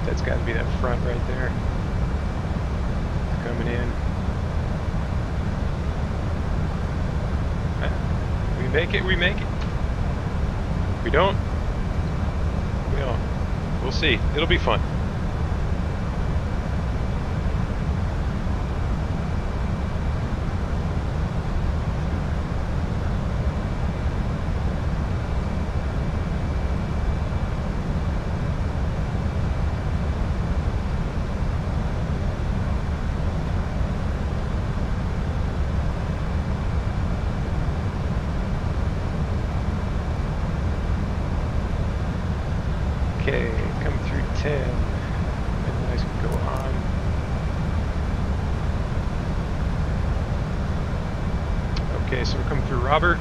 That's got to be that front right there. Coming in. We make it, we make it. We don't. We don't. We'll see. It'll be fun. Okay, coming through 10. Midnights can go on. Okay, so we're coming through Robert.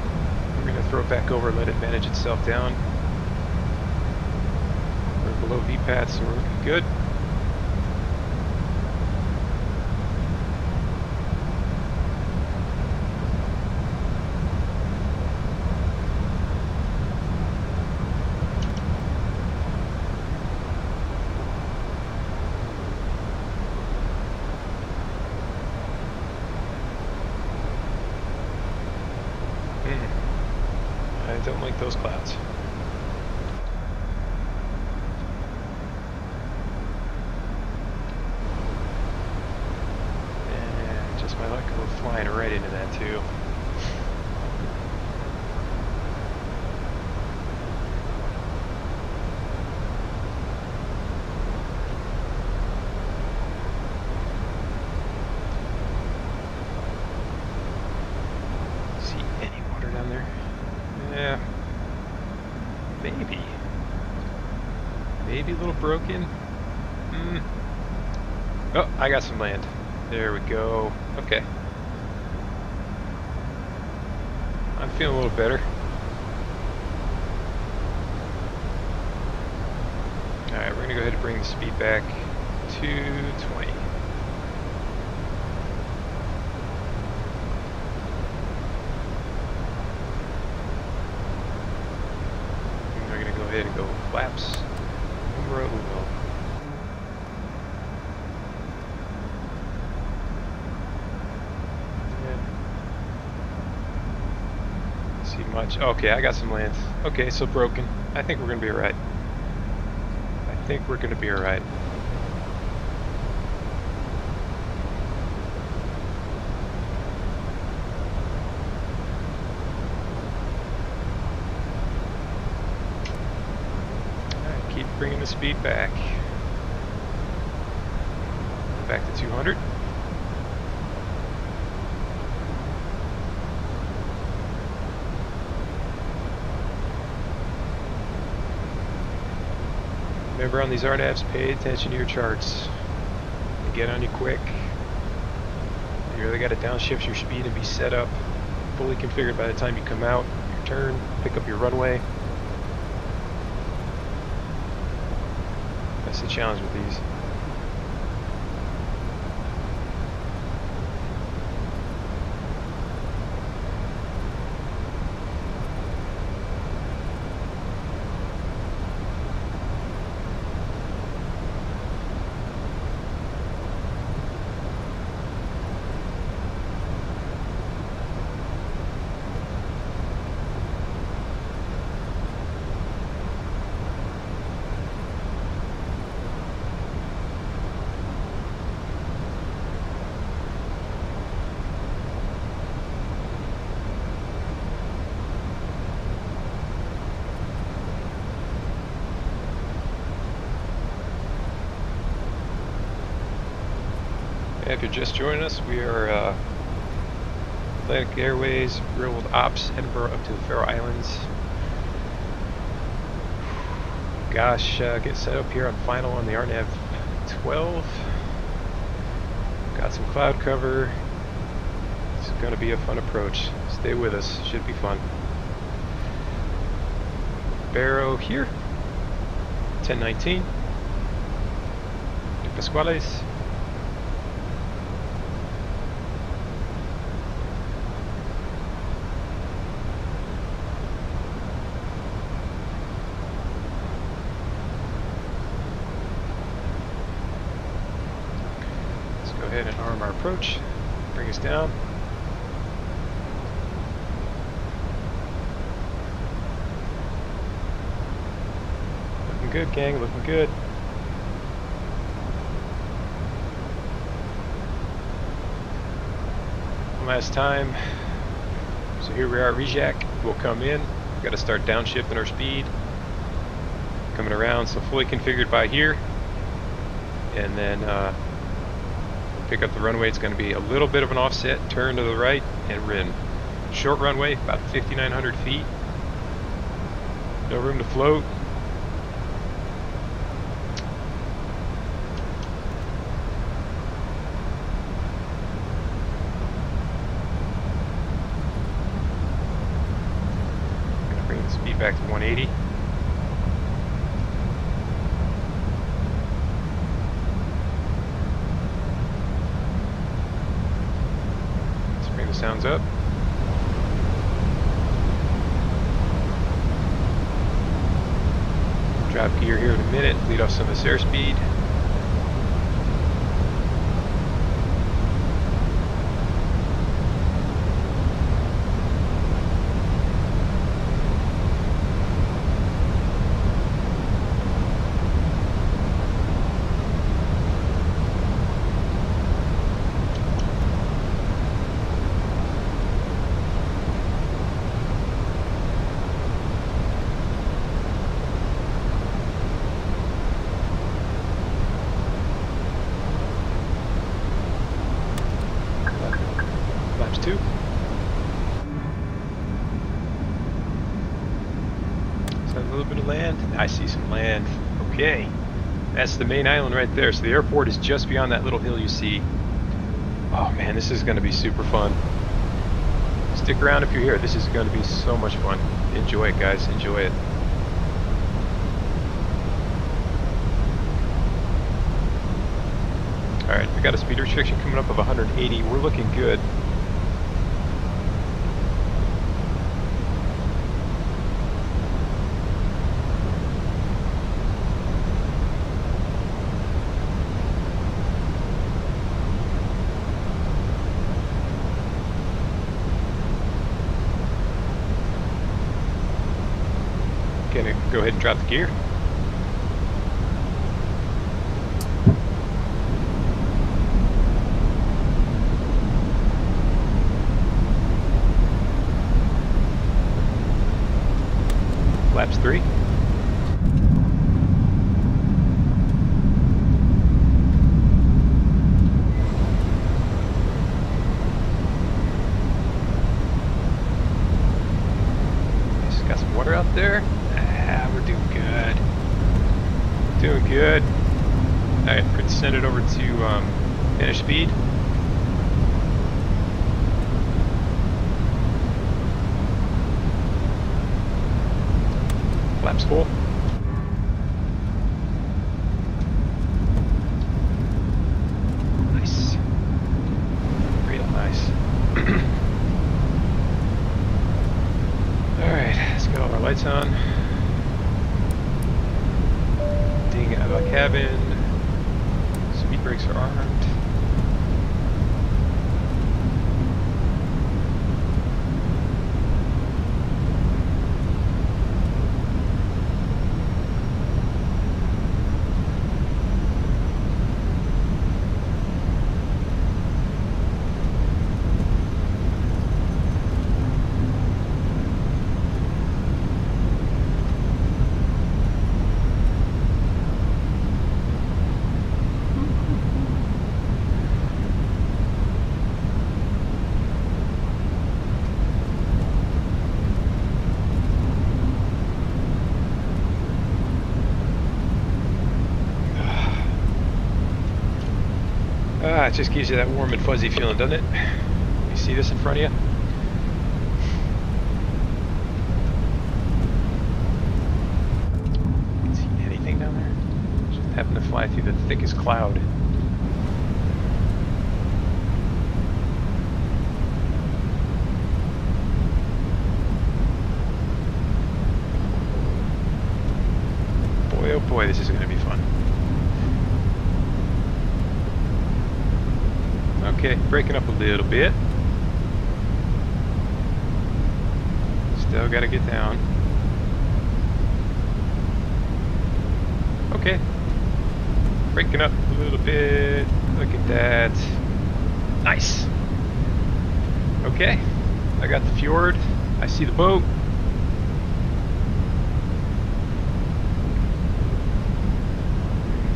We're going to throw it back over, let it manage itself down. below VPAT, so we're looking good. I don't like those clouds. And just my luck, we're flying right into that too. See any water down there? Yeah, maybe. Maybe a little broken. Oh, I got some land. There we go. Okay. I'm feeling a little better. Alright, we're gonna go ahead and bring the speed back to 20. Go ahead and go flaps numero uno. Yeah. See much? Okay, I got some land. Okay, so broken. I think we're gonna be alright. I think we're gonna be alright. Bringing the speed back to 200. Remember on these RNAVs, pay attention to your charts. They get on you quick. You really got to downshift your speed and be set up, fully configured by the time you come out, your turn, pick up your runway. That's the challenge with these. If you're just joining us, we are Atlantic Airways, real world ops, Edinburgh up to the Faroe Islands. Gosh, get set up here on final on the RNAV 12. Got some cloud cover. It's going to be a fun approach. Stay with us, should be fun. Barrow here, 1019. De Pasquales. Go ahead and arm our approach, bring us down. Looking good, gang, looking good. One last time. So here we are at Rejac. We'll come in. We've got to start downshifting our speed. Coming around, so fully configured by here. And then pick up the runway. It's going to be a little bit of an offset, turn to the right, and we're in. Short runway, about 5,900 feet. No room to float. I'm going to bring the speed back to 180. sounds up. Drop gear here in a minute, lead off some of this airspeed. I see some land. Okay, that's the main island right there. So the airport is just beyond that little hill you see. Oh man, this is going to be super fun. Stick around if you're here. This is going to be so much fun. Enjoy it, guys. Enjoy it. Alright, we got a speed restriction coming up of 180. We're looking good. Gonna go ahead and drop the gear. Flaps 3. Just got some water out there. We're doing good. Doing good. Alright, we're going to send it over to finish speed. Flaps full. Nice. Real nice. Alright, let's get all our lights on. Out of the cabin. Speed brakes are armed. It just gives you that warm and fuzzy feeling, doesn't it? You see this in front of you? Can see anything down there? Just happen to fly through the thickest cloud. Boy, oh boy, this is going to be fun. Okay, breaking up a little bit. Still gotta get down. Okay. Breaking up a little bit. Look at that. Nice. Okay. I got the fjord. I see the boat.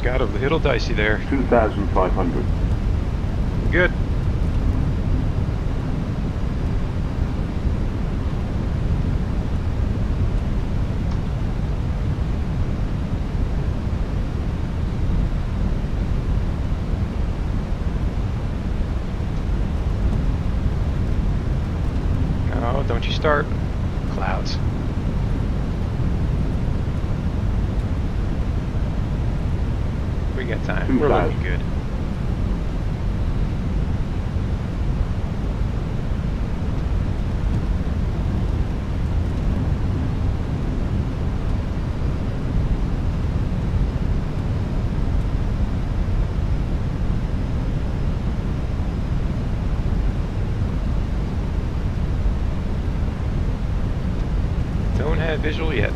Got a little dicey there. 2,500. Good. Oh, don't you start. Clouds. We got time. We're looking good. visual yet.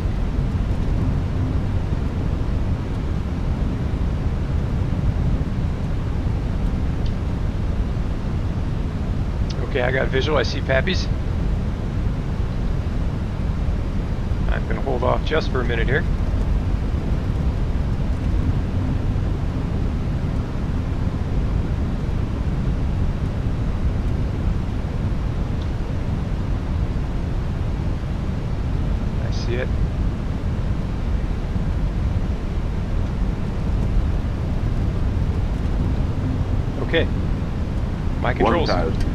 Okay, I got visual. I see Pappies. I'm going to hold off just for a minute here. I see it. Okay. My controls. 1,000.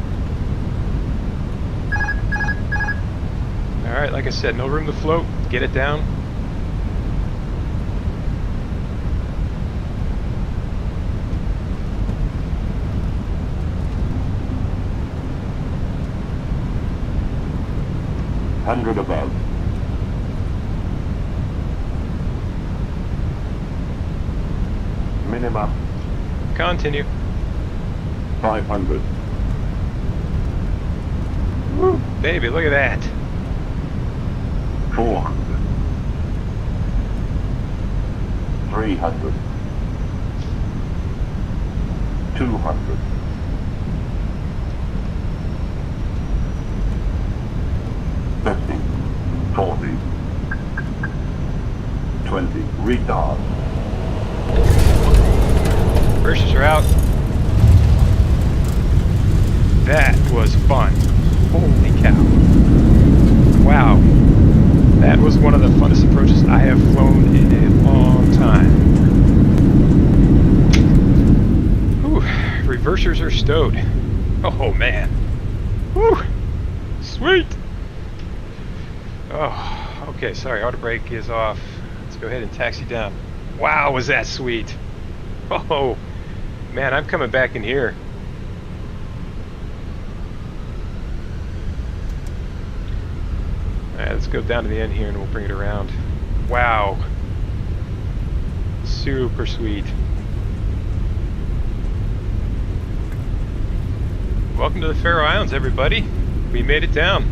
Alright, like I said, no room to float. Get it down. Hundred above. Minimum Continue. 500. Woo, baby, look at that. 400. 300. 200. 50. 40. 20. Retard. Reversers are out. That was fun. Holy cow. Wow. That was one of the funnest approaches I have flown in a long time. Whew. Reversers are stowed. Oh man. Whew. Sweet. Oh, okay, sorry, auto brake is off. Let's go ahead and taxi down. Wow, was that sweet. Oh, man, I'm coming back in here. Alright, let's go down to the end here and we'll bring it around. Wow. Super sweet. Welcome to the Faroe Islands, everybody. We made it down.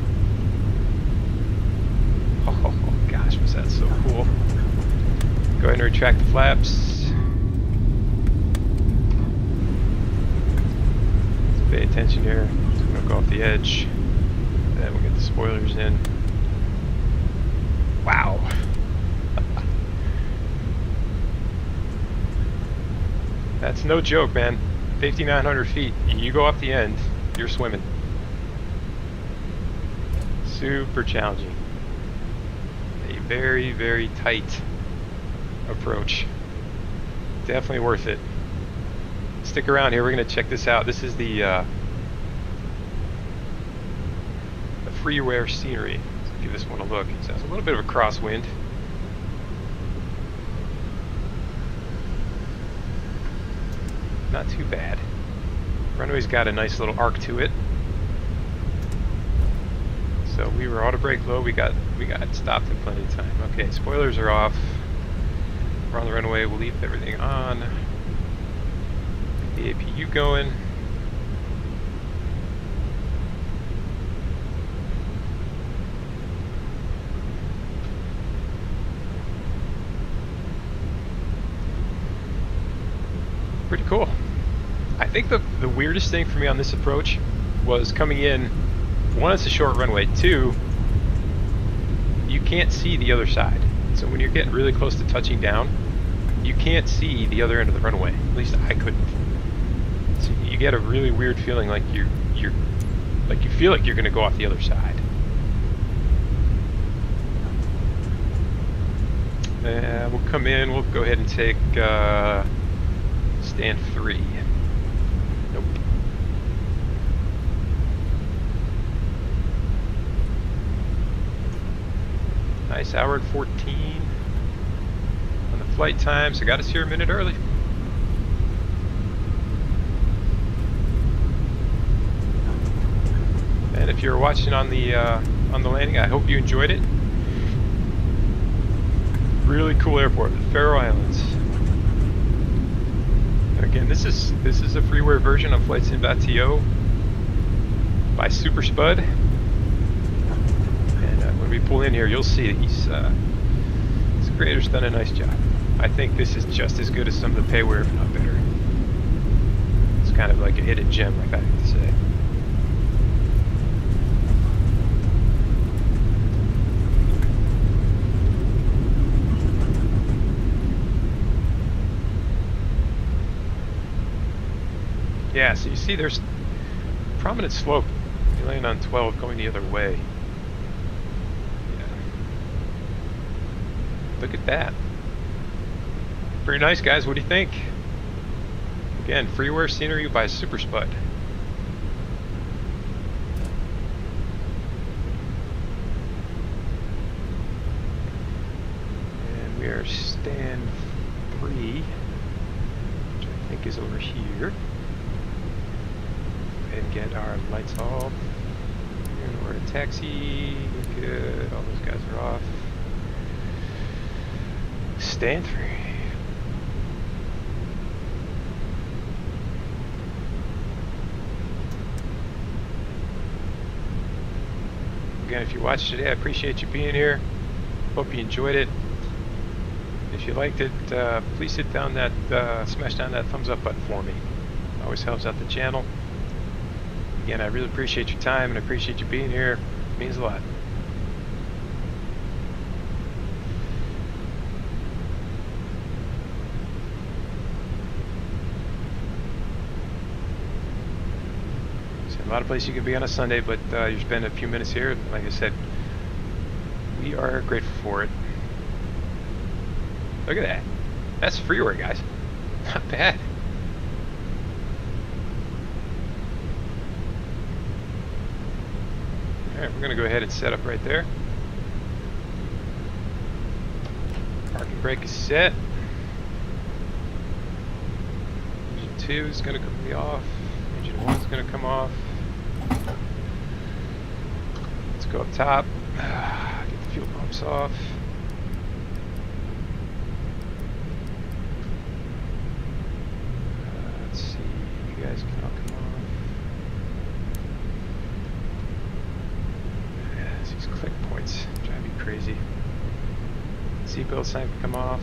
Oh gosh, was that so cool. Go ahead and retract the flaps. Let's pay attention here. Just gonna go off the edge. Then we'll get the spoilers in. Wow. That's no joke, man. 5,900 feet. You go off the end, you're swimming. Super challenging. A very, very tight approach. Definitely worth it. Stick around here. We're going to check this out. This is the freeware scenery. Let's give this one a look. It has a little bit of a crosswind. Not too bad. Runway's got a nice little arc to it. So we were auto brake low. We got stopped in plenty of time. Okay, spoilers are off. We're on the runway. We'll leave everything on. Get the APU going. Pretty cool. I think the weirdest thing for me on this approach was coming in. One, it's a short runway. Two, you can't see the other side. So when you're getting really close to touching down, you can't see the other end of the runway. At least I couldn't. So you get a really weird feeling like you feel like you're going to go off the other side. We'll come in. We'll go ahead and take stand 3. Nope. Nice hour and 14 on the flight time, so got us here a minute early. And if you're watching on the landing, I hope you enjoyed it. Really cool airport, the Faroe Islands. Again, this is a freeware version of flightsim.to by Super Spud. And when we pull in here, you'll see that this creator's done a nice job. I think this is just as good as some of the payware, if not better. It's kind of like a hidden gem, like I like to say. Yeah, so you see there's prominent slope. You land on 12 going the other way. Yeah. Look at that. Pretty nice, guys. What do you think? Again, freeware scenery by Super Spud. And we are stand 3, which I think is over here. And get our lights off. And we're in a taxi. Good. All those guys are off. Stand 3. Again, if you watched today, I appreciate you being here. Hope you enjoyed it. If you liked it, please hit down that, smash down that thumbs up button for me. It always helps out the channel. Again, I really appreciate your time and I appreciate you being here. It means a lot. So a lot of places you can be on a Sunday, but you spend a few minutes here. Like I said, we are grateful for it. Look at that. That's freeware, guys. Not bad. Alright, we're going to go ahead and set up right there. Parking brake is set. Engine 2 is going to be off. Engine 1 is going to come off. Let's go up top. Get the fuel pumps off. Let's see. You guys can all come off. These click points drive me crazy. Seatbelt sign can come off.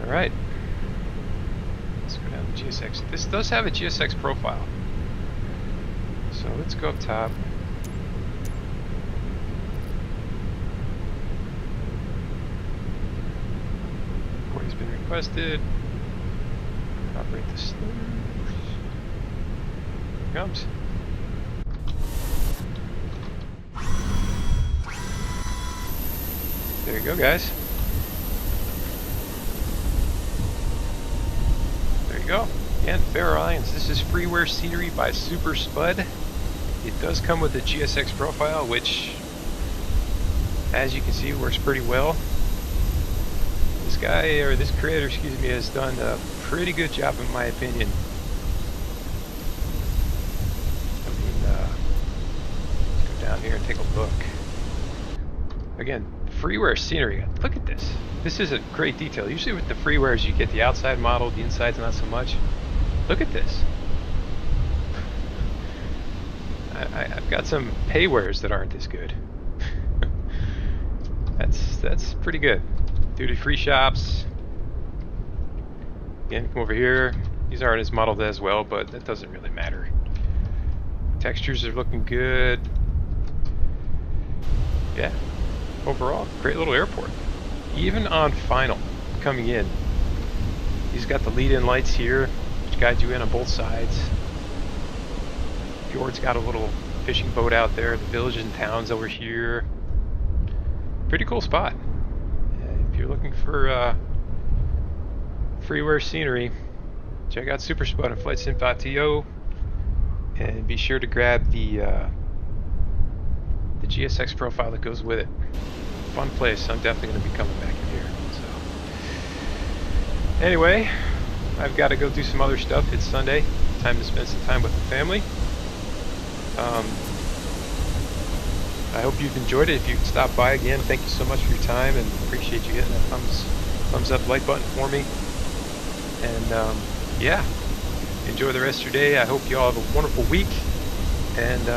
Alright. Let's go down to GSX. This does have a GSX profile. So let's go up top. Recording's been requested. Operate the slurs. Here it comes. There you go, guys. There you go. Again, Faroe Islands. This is freeware scenery by Super Spud. It does come with a GSX profile, which, as you can see, works pretty well. This guy, or this creator, excuse me, has done a pretty good job in my opinion. I mean, let's go down here and take a look. Again, freeware scenery. Look at this. This is a great detail. Usually with the freewares you get the outside model, the inside's not so much. Look at this. I've got some paywares that aren't this good. That's pretty good. Duty free shops. Again, come over here. These aren't as modeled as well, but that doesn't really matter. Textures are looking good. Yeah. Overall, great little airport. Even on final, coming in. He's got the lead-in lights here, which guide you in on both sides. Fjord's got a little fishing boat out there. The villages and towns over here. Pretty cool spot. If you're looking for freeware scenery, check out Super Spud on flightsim.to, and be sure to grab the GSX profile that goes with it. Fun place. I'm definitely going to be coming back in here. So, anyway, I've got to go do some other stuff. It's Sunday. Time to spend some time with the family. I hope you've enjoyed it. If you stop by again, thank you so much for your time, and appreciate you hitting that thumbs up like button for me. And yeah, enjoy the rest of your day. I hope you all have a wonderful week, and